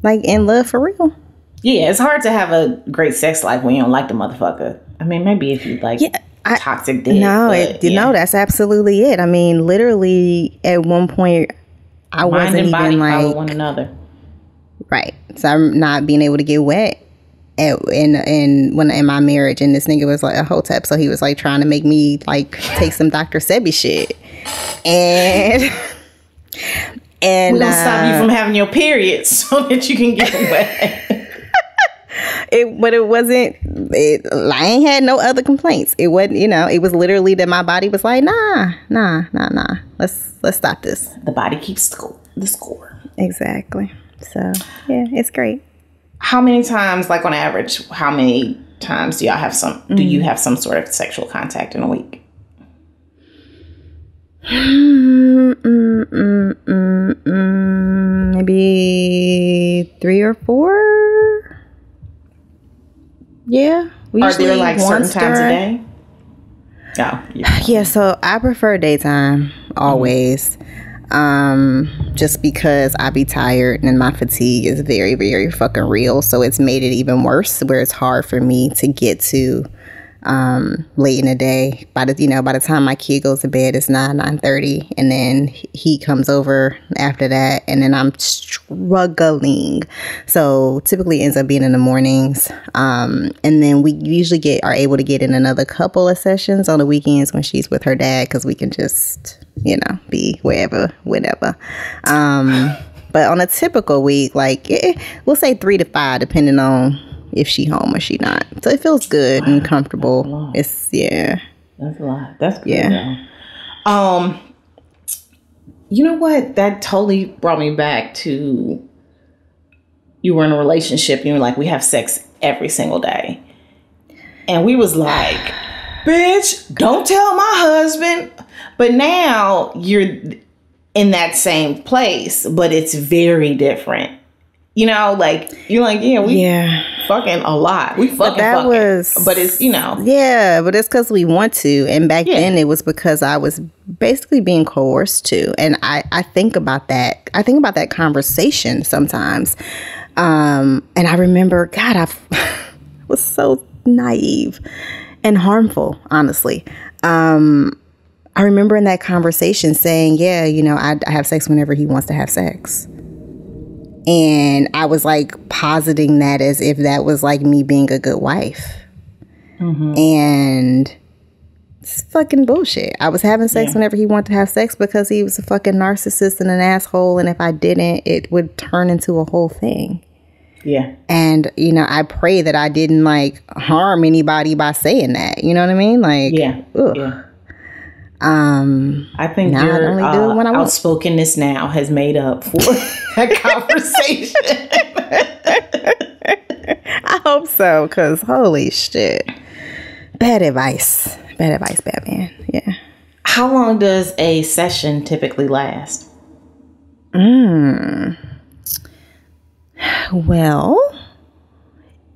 like in love for real. Yeah, it's hard to have a great sex life when you don't like the motherfucker. I mean, maybe if you like toxic dick. No, that's absolutely it. I mean, literally at one point I wasn't even like one another. Right. So I'm not being able to get wet in my marriage, and this nigga was like a hotep, so he was like trying to make me like take some Dr. Sebi shit. And we're gonna stop you from having your period so that you can get wet. I ain't had no other complaints. It wasn't, you know, it was literally that my body was like, nah. Let's stop this. The body keeps the score. Exactly. So yeah, it's great. How many times, like on average, how many times do you have some sort of sexual contact in a week? Maybe 3 or 4. Yeah, Are there like certain times a day? Oh, yeah. So I prefer daytime always. Just because I be tired and my fatigue is very, very fucking real. So it's made it even worse where it's hard for me to get to late in the day. By the time my kid goes to bed, it's 9:30, and then he comes over after that, and then I'm struggling. So typically ends up being in the mornings, and then we usually are able to get in another couple of sessions on the weekends when she's with her dad, because we can just be wherever, whenever. But on a typical week, like we'll say 3 to 5, depending on if she home or she not. So it feels good and comfortable. That's a lot. That's good. Yeah. You know what? That totally brought me back to, you were in a relationship and you were like, we have sex every single day. And we was like, bitch, don't tell my husband. But now you're in that same place, but it's very different. Like, you're like, we fucking a lot. We fucking but it's, Yeah, but it's because we want to. And back then it was because I was basically being coerced to. And I think about that. I think about that conversation sometimes. And I remember, God, I was so naive and harmful, honestly. I remember in that conversation saying, I have sex whenever he wants to have sex. And I was like positing that as if that was like me being a good wife. Mm-hmm. And it's fucking bullshit. I was having sex whenever he wanted to have sex because he was a fucking narcissist and an asshole. And if I didn't, it would turn into a whole thing. Yeah. And, I pray that I didn't like harm anybody by saying that. You know what I mean? Like, ugh. Yeah. I think your outspokenness now has made up for that conversation. I hope so, because holy shit. Bad advice, Batman. Yeah. How long does a session typically last? Well,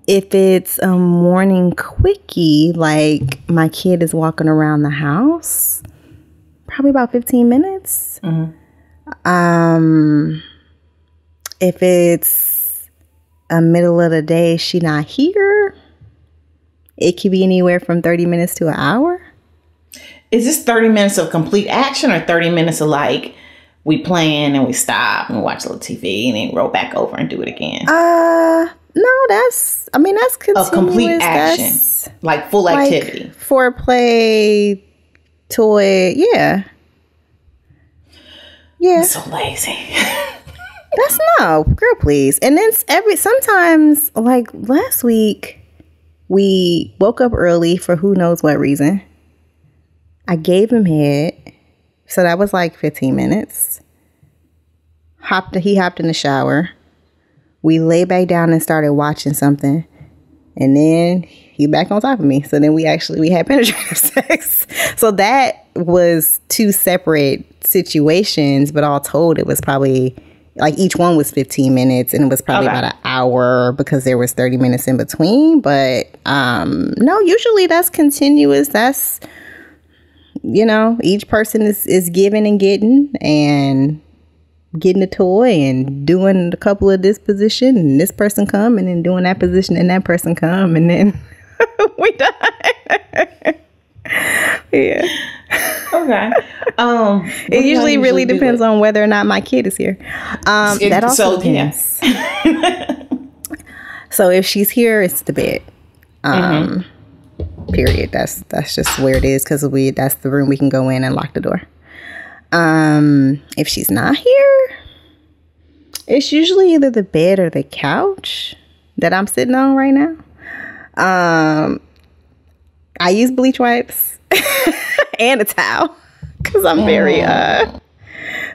if it's a morning quickie, like my kid is walking around the house, probably about 15 minutes. Mm-hmm. If it's a middle of the day, she not here, it could be anywhere from 30 minutes to an hour. Is this 30 minutes of complete action or 30 minutes of like we plan and we stop and we watch a little TV and then roll back over and do it again? No, that's continuous. A complete action. Like full activity. Like foreplay, toy, yeah. I'm so lazy. That's no, girl, please. And then sometimes, like last week, we woke up early for who knows what reason. I gave him head, so that was like 15 minutes. He hopped in the shower. We lay back down and started watching something, and then he back on top of me. So then we had penetrative sex. So that was 2 separate situations, but all told, it was probably like each one was 15 minutes, and it was probably about an hour because there was 30 minutes in between. But no, usually that's continuous. That's, each person is giving and getting a toy and doing a couple of this position, and this person come, and then doing that position and that person come, and then we done. Yeah. Okay. It usually really depends on whether or not my kid is here. That also depends. Yeah. So if she's here, it's the bed. Period. That's just where it is, because that's the room we can go in and lock the door. If she's not here, it's usually either the bed or the couch that I'm sitting on right now. I use bleach wipes and a towel because I'm very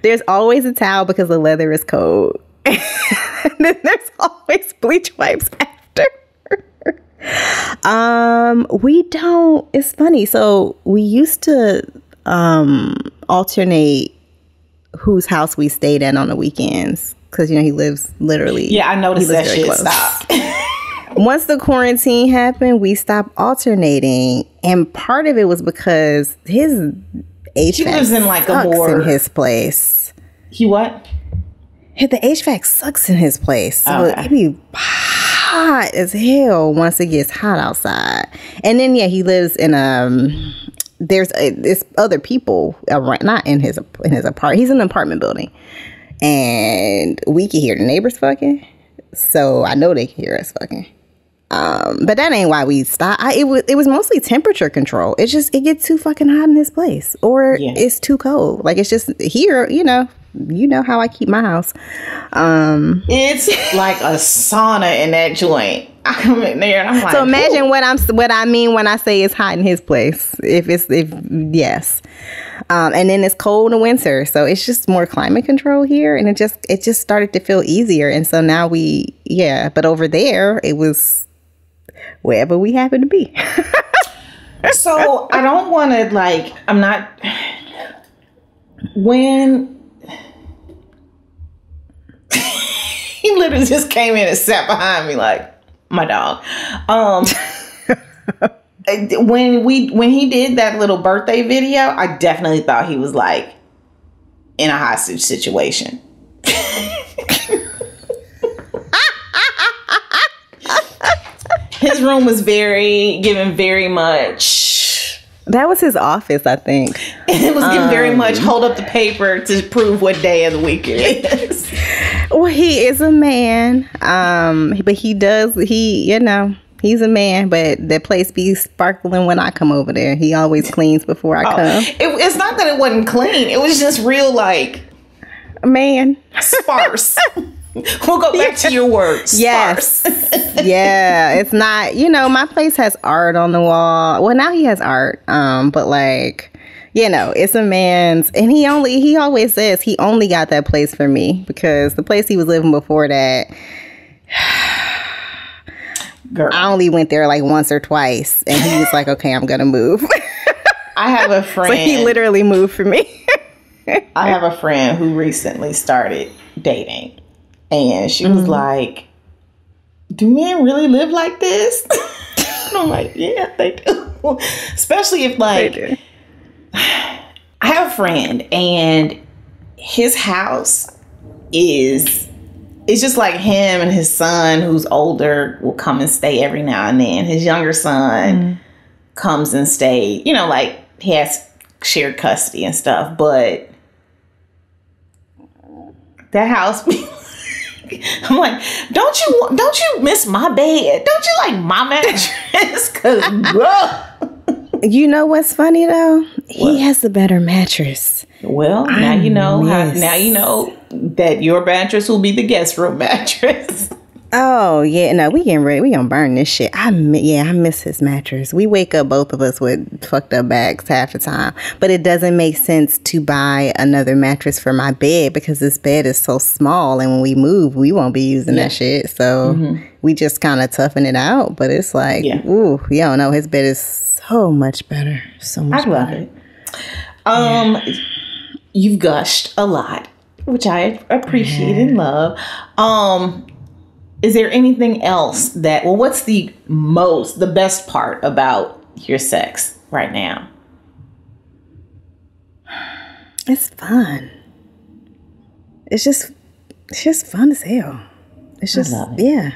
there's always a towel because the leather is cold. And then there's always bleach wipes after. It's funny. So we used to alternate whose house we stayed at on the weekends, because he lives literally. Yeah, I noticed that shit stopped. once the quarantine happened, we stopped alternating, and part of it was because his HVAC lives in like a sucks more in his place. He what? The HVAC sucks in his place, so Okay. it be hot as hell once it gets hot outside. And then he lives in it's other people around, not in his apartment. He's in an apartment building, and we can hear the neighbors fucking. So I know they can hear us fucking. But that ain't why we stopped. It was mostly temperature control. It gets too fucking hot in this place, or it's too cold. Like, it's just here, you know how I keep my house. It's like a sauna in that joint. I come in there and I'm like, so imagine what I mean when I say it's hot in his place. Yes. And then it's cold in winter, so it's just more climate control here, and it just started to feel easier. And so now but over there it was wherever we happen to be. So I don't want to I'm not when he literally just came in and sat behind me like my dog. When he did that little birthday video, I definitely thought he was like in a hostage situation. His room was giving very much. That was his office, I think. It was giving very much hold up the paper to prove what day of the week it is. Well, he is a man, but he's a man, but the place be sparkling when I come over there. He always cleans before I come. It's not that it wasn't clean. It was just real, like, a man. Sparse. We'll go back to your words. Yes. Yeah. It's not, my place has art on the wall. Well, now he has art. But like, it's a man's, and he always says he only got that place for me because the place he was living before that, girl, I only went there like once or twice, and he was like, okay, I'm gonna move. I have a friend. So he literally moved for me. I have a friend who recently started dating, and she was like, do men really live like this? And I'm like, yeah, they do. Especially if like, I have a friend and his house it's just like him and his son who's older will come and stay every now and then. His younger son comes and stay, like he has shared custody and stuff, but that house I'm like, don't you miss my bed? Don't you like my mattress? Cause you know what's funny though? He has a better mattress. Well, now you know that your mattress will be the guest room mattress. Oh yeah, no, we getting ready. We gonna burn this shit. I miss his mattress. We wake up both of us with fucked up backs half the time, but it doesn't make sense to buy another mattress for my bed because this bed is so small, and when we move, we won't be using that shit. So we just kind of toughen it out. But it's like, ooh, you don't know. His bed is so much better. So much. I love it. You've gushed a lot, which I appreciate and love. Is there anything else what's the best part about your sex right now? It's fun. It's just fun as hell. It's just, yeah.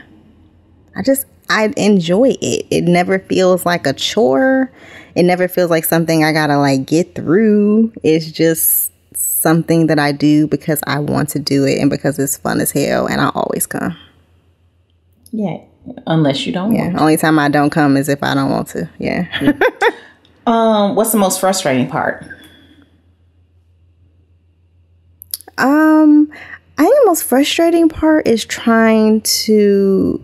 I enjoy it. It never feels like a chore. It never feels like something I gotta like get through. It's just something that I do because I want to do it and because it's fun as hell, and I always come. Yeah, unless you don't want to. Only time I don't come is if I don't want to. Yeah. What's the most frustrating part? I think the most frustrating part is trying to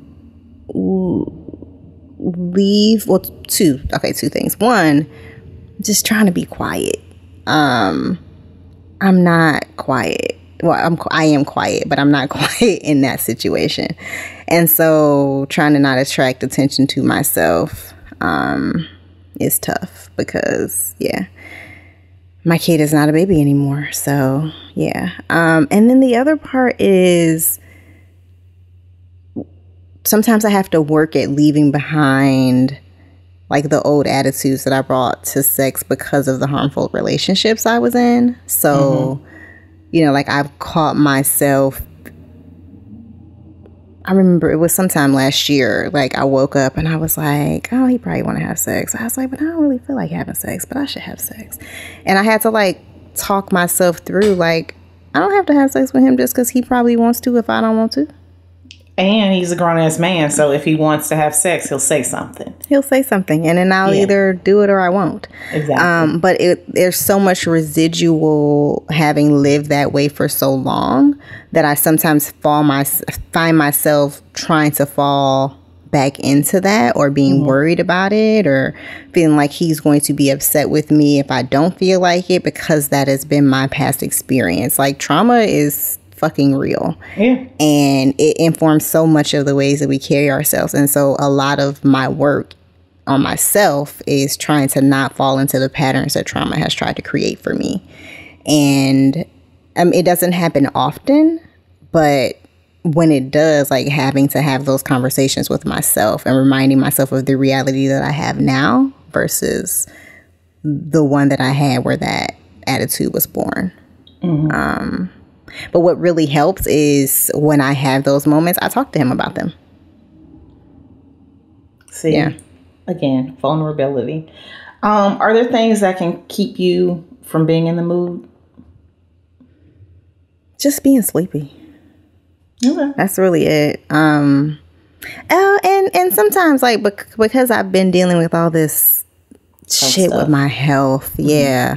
leave. Well, two things. One, just trying to be quiet. I'm not quiet. Well, I am quiet, but I'm not quiet in that situation. And so trying to not attract attention to myself is tough because, my kid is not a baby anymore. So, yeah. And then the other part is sometimes I have to work at leaving behind like the old attitudes that I brought to sex because of the harmful relationships I was in. So, you know, like I've caught myself. I remember it was sometime last year, like I woke up and I was like, oh, he probably want to have sex. I was like, but I don't really feel like having sex, but I should have sex. And I had to like talk myself through, like, I don't have to have sex with him just because he probably wants to if I don't want to. And he's a grown-ass man, so if he wants to have sex, he'll say something. He'll say something, and then I'll either do it or I won't. Exactly. But there's so much residual having lived that way for so long that I sometimes find myself trying to fall back into that, or being worried about it, or feeling like he's going to be upset with me if I don't feel like it, because that has been my past experience. Like, trauma is fucking real. Yeah. And it informs so much of the ways that we carry ourselves. And so a lot of my work on myself is trying to not fall into the patterns that trauma has tried to create for me. And it doesn't happen often, but when it does, like having to have those conversations with myself and reminding myself of the reality that I have now versus the one that I had where that attitude was born. But what really helps is when I have those moments, I talk to him about them. See, again, vulnerability. Are there things that can keep you from being in the mood? Just being sleepy. Okay. That's really it. And sometimes, like, because I've been dealing with all this shit with my health. Yeah.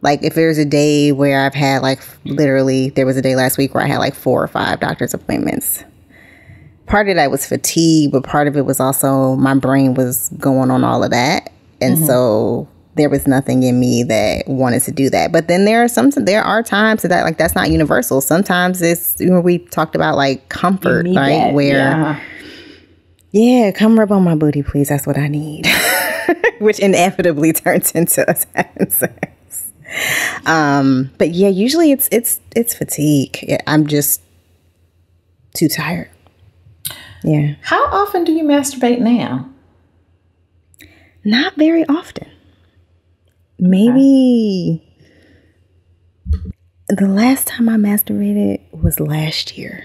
Like, if there's a day where I've had, like, literally, there was a day last week where I had, like, 4 or 5 doctor's appointments. Part of that was fatigue, but part of it was also my brain was going on all of that. And so there was nothing in me that wanted to do that. But then there are times that, like, that's not universal. Sometimes it's, you know, we talked about, like, comfort, right? Where, come rub on my booty, please. That's what I need. Which inevitably turns into us having sex. But yeah, usually it's fatigue. I'm just too tired. Yeah. How often do you masturbate now? Not very often. Maybe the last time I masturbated was last year.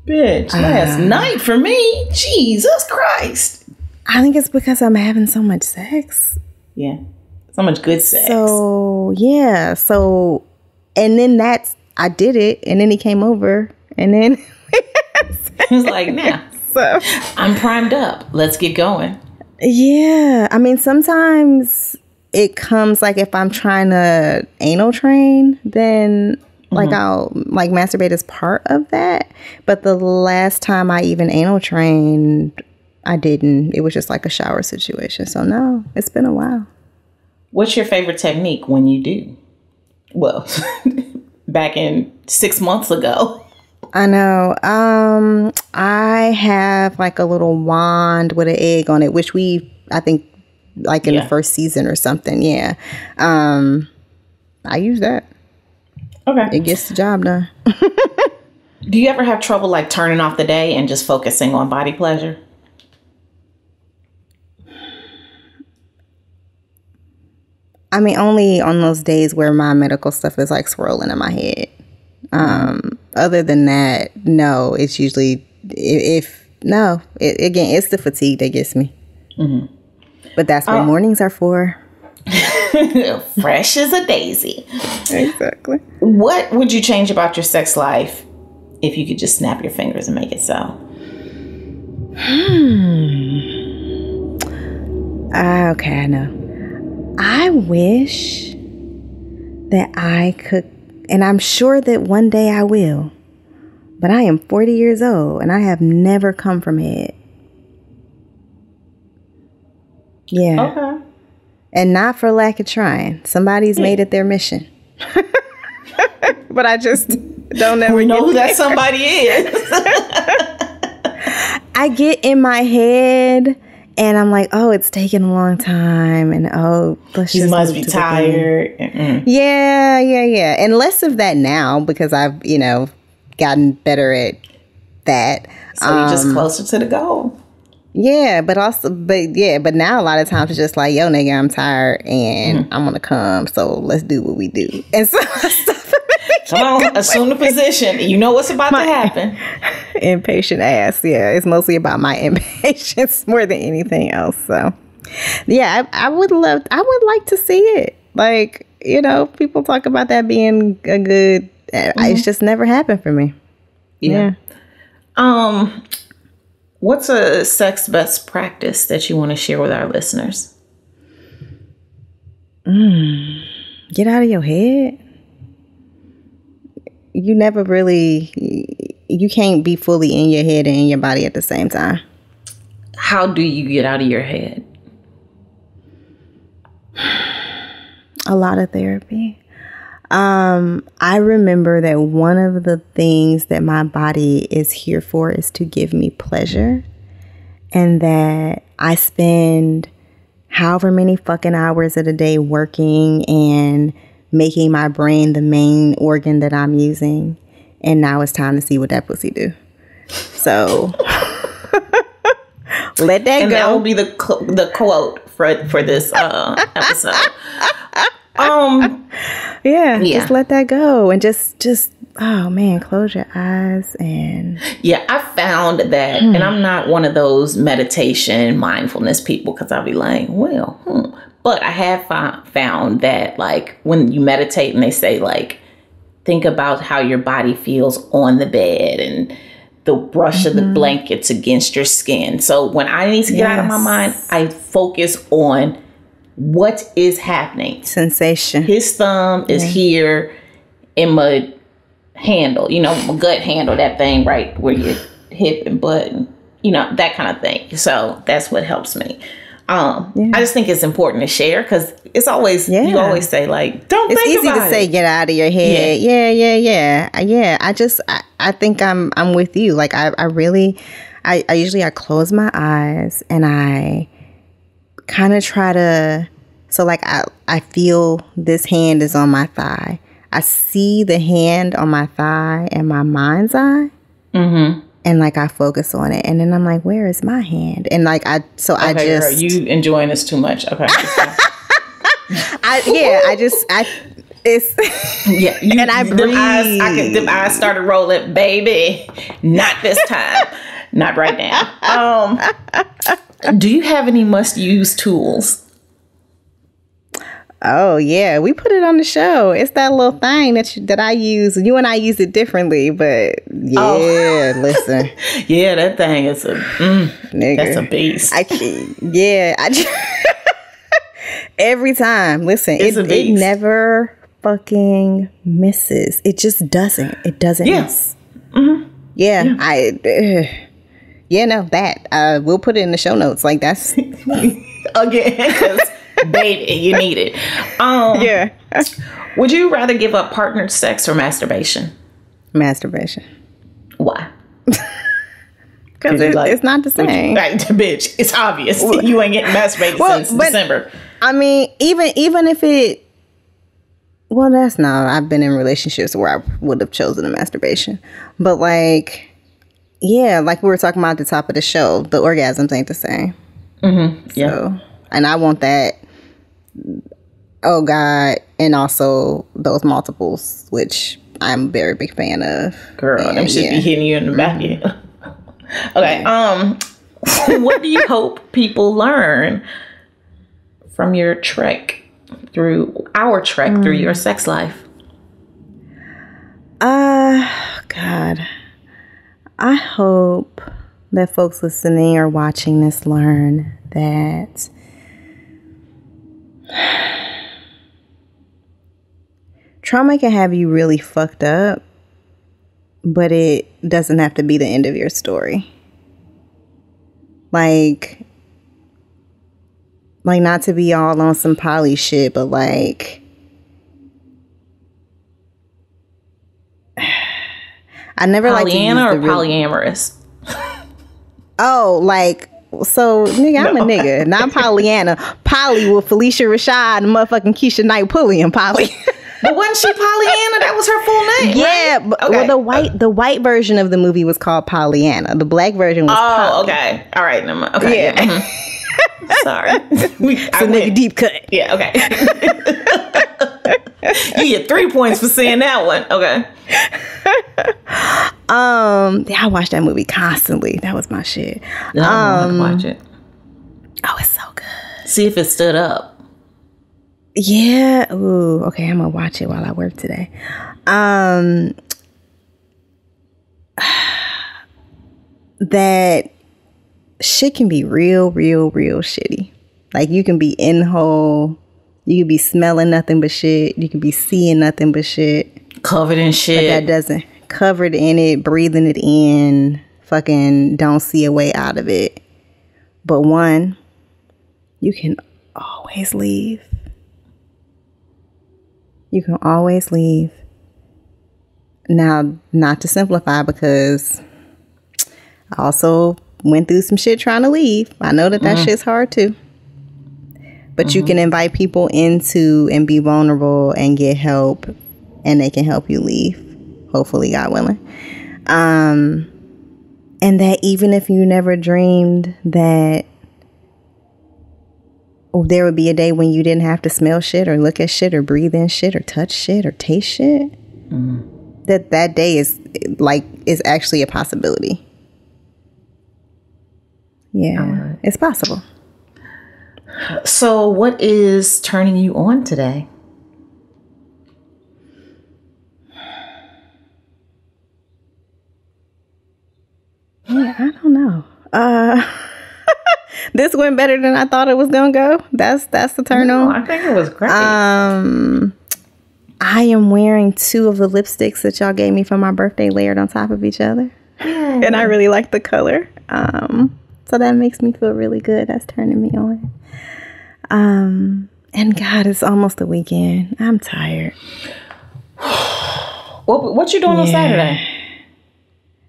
Bitch, last night for me? Jesus Christ. I think it's because I'm having so much sex. Yeah. So much good sex. So, yeah. So, and then I did it, and then he came over, and then he was like, nah, so I'm primed up. Let's get going. Yeah. I mean, sometimes it comes like if I'm trying to anal train, then like I'll like masturbate as part of that. But the last time I even anal trained, I didn't. It was just like a shower situation. So no, it's been a while. What's your favorite technique when you do? Well, back in 6 months ago. I know. I have like a little wand with an egg on it, which I think like in the first season or something. Yeah. I use that. Okay. It gets the job done. Do you ever have trouble like turning off the day and just focusing on body pleasure? I mean, only on those days where my medical stuff is like swirling in my head. Other than that, no, it's usually, again, it's the fatigue that gets me. But that's what mornings are for. Fresh as a daisy. Exactly. What would you change about your sex life if you could just snap your fingers and make it so? Okay, I know. I wish that I could, and I'm sure that one day I will, but I am 40 years old and I have never come from head. Yeah. Okay. And not for lack of trying. Somebody's made it their mission. But I just don't ever know who that somebody is. I get in my head and I'm like, oh, it's taking a long time. And he must be tired. Yeah. And less of that now because I've, gotten better at that. So you're just closer to the goal. Yeah, but now a lot of times it's just like, yo, nigga, I'm tired and I'm gonna come, so let's do what we do. And so come on, assume the position. You know what's about to happen. Impatient ass. Yeah, it's mostly about my impatience more than anything else. So yeah, I would like to see it. Like, you know, people talk about that being a good. It's just never happened for me. Yeah. What's a sex best practice that you want to share with our listeners? Get out of your head. You never really, you can't be fully in your head and in your body at the same time. How do you get out of your head? A lot of therapy. I remember that one of the things that my body is here for is to give me pleasure, and that I spend however many fucking hours of the day working and making my brain the main organ that I'm using. And now it's time to see what that pussy do. So let that go. And that will be the quote for this episode. Just let that go and just oh man, close your eyes. And yeah, I found that, and I'm not one of those meditation mindfulness people, because I'll be like, but I have found that, like, when you meditate and they say, like, think about how your body feels on the bed and the brush of the blankets against your skin. So when I need to get out of my mind, I focus on what is happening. Sensation. His thumb is here in my handle, my gut handle, that thing right where your hip and butt, and, that kind of thing. So that's what helps me. I just think it's important to share, because it's always, you always say, like, don't think about it. It's easy to say get out of your head. Yeah. I think I'm with you. Like, I usually close my eyes and I kind of try to, so like I feel this hand is on my thigh. I see the hand on my thigh in my mind's eye. And like I focus on it, and then I'm like, where is my hand? And like I just, you enjoying this too much. Okay. And I breathe. Them eyes started rolling, baby. Not this time. Not right now. Do you have any must-use tools? Oh yeah, we put it on the show. It's that little thing that I use. You and I use it differently, but listen. Yeah, that thing is nigga, that's a beast. Every time. Listen, it never fucking misses. It just doesn't. It doesn't miss. Yeah. That we'll put it in the show notes. Like, that's again. Baby, you need it. Would you rather give up partnered sex or masturbation? Masturbation. Why? Because it's not the same. Right, bitch. It's obvious. You ain't getting masturbated since December. I mean, even if it. Well, that's not. I've been in relationships where I would have chosen a masturbation, but like, like we were talking about at the top of the show, the orgasms ain't the same. So, and I want that. Oh God, and also those multiples, which I'm a very big fan of. Girl, them should be hitting you in the back. Okay. What do you hope people learn from your trek through your sex life? God, I hope that folks listening or watching this learn that trauma can have you really fucked up, but it doesn't have to be the end of your story. Like not to be all on some poly shit, but like, I never like to use Pollyanna or polyamorous. Oh, like, so nigga, I'm a nigga, not Pollyanna. Polly with Felicia Rashad and motherfucking Keisha Knight Pulliam, Polly. But wasn't she Pollyanna? That was her full name. Yeah, right? but Okay. well, the white version of the movie was called Pollyanna. The black version was Polly. Okay. All right. Okay. Yeah. Sorry. So nigga deep cut. Yeah. Okay. You get 3 points for saying that one. Okay. Yeah, I watched that movie constantly. That was my shit. No, I want to watch it. Oh, it's so good. See if it stood up. Yeah. Ooh. Okay, I'm gonna watch it while I work today. That shit can be real shitty. Like, you can be in the hole. You can be smelling nothing but shit. You can be seeing nothing but shit. Covered in shit. But that doesn't. Covered in it, breathing it in. Fucking don't see a way out of it. But one, you can always leave. You can always leave. Now, not to simplify, because I also went through some shit trying to leave. I know that shit's hard too. But you can invite people into and be vulnerable and get help, and they can help you leave. Hopefully, God willing. And that even if you never dreamed that there would be a day when you didn't have to smell shit or look at shit or breathe in shit or touch shit or taste shit, that day is actually a possibility. Yeah, it's possible. So what is turning you on today? Yeah, I don't know. This went better than I thought it was gonna go. That's the turn on. I think it was great. I am wearing 2 of the lipsticks that y'all gave me for my birthday, layered on top of each other. Yeah. And I really like the color. So that makes me feel really good. That's turning me on. And God, it's almost the weekend. I'm tired. What you doing on Saturday?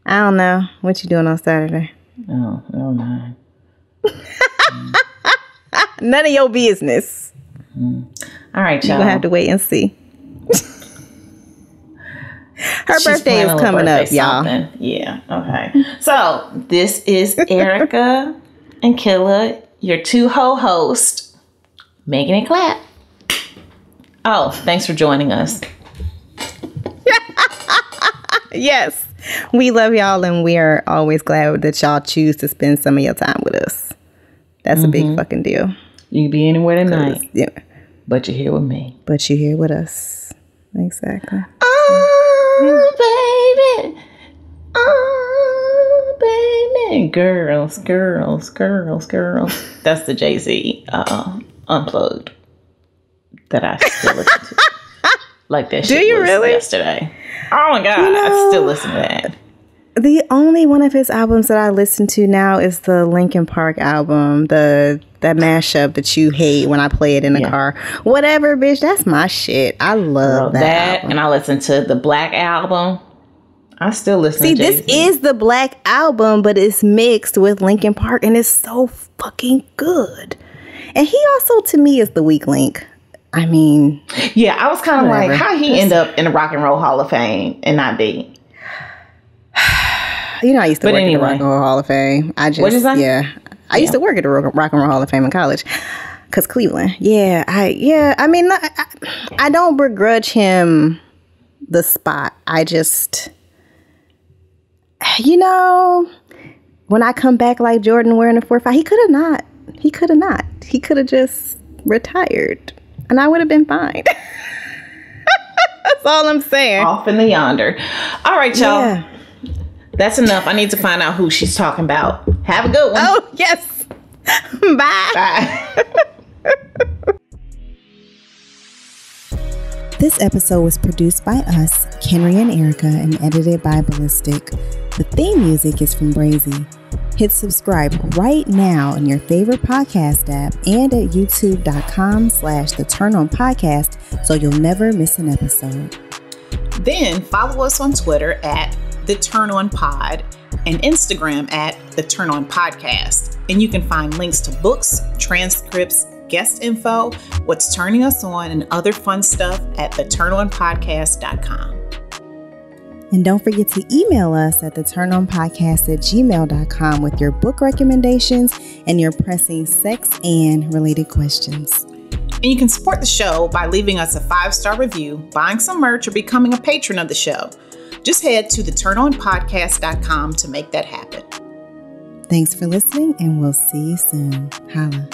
I don't know. What you doing on Saturday? Oh, no. None of your business. All right, y'all. You're going to have to wait and see. She's birthday is coming up, y'all. Yeah, okay. So, this is Erica and Killa, your 2 hosts, making it clap. Oh, thanks for joining us. Yes. We love y'all, and we are always glad that y'all choose to spend some of your time with us. That's a big fucking deal. You can be anywhere tonight. Yeah. But you're here with me. But you're here with us. Exactly. Oh, baby. Oh, baby. Girls. That's the Jay-Z unplugged that I still listen to. Like that shit. Do you really? Yesterday. Oh my God. I still listen to that. The only one of his albums that I listen to now is the Linkin Park album, that mashup that you hate when I play it in the car. Whatever, bitch, that's my shit. I love that album. And I listen to the Black album. I still listen to Jay-Z. This is the Black album, but it's mixed with Linkin Park, and it's so fucking good. And he also, to me, is the weak link. I mean... Yeah, I was kind of like, how he end up in the Rock and Roll Hall of Fame and not be? You know, I used to work at the Rock and Roll Hall of Fame. I used to work at the Rock and Roll Hall of Fame in college, cause Cleveland. I mean, I don't begrudge him the spot. I just, when I come back like Jordan wearing a 4-5, he could have not. He could have just retired, and I would have been fine. That's all I'm saying. Off in the yonder. All right, y'all. Yeah. That's enough. I need to find out who she's talking about. Have a good one. Oh, yes. Bye. This episode was produced by us, Kenrya and Erica, and edited by Ballistic. The theme music is from Brazy. Hit subscribe right now in your favorite podcast app and at youtube.com/The Turn On Podcast so you'll never miss an episode. Then follow us on Twitter at The Turn On Pod and Instagram at The Turn On Podcast. And you can find links to books, transcripts, guest info, what's turning us on, and other fun stuff at theturnonpodcast.com. And don't forget to email us at theturnonpodcast@gmail.com with your book recommendations and your pressing sex and related questions. And you can support the show by leaving us a 5-star review, buying some merch, or becoming a patron of the show. Just head to theturnonpodcast.com to make that happen. Thanks for listening, and we'll see you soon. Holla.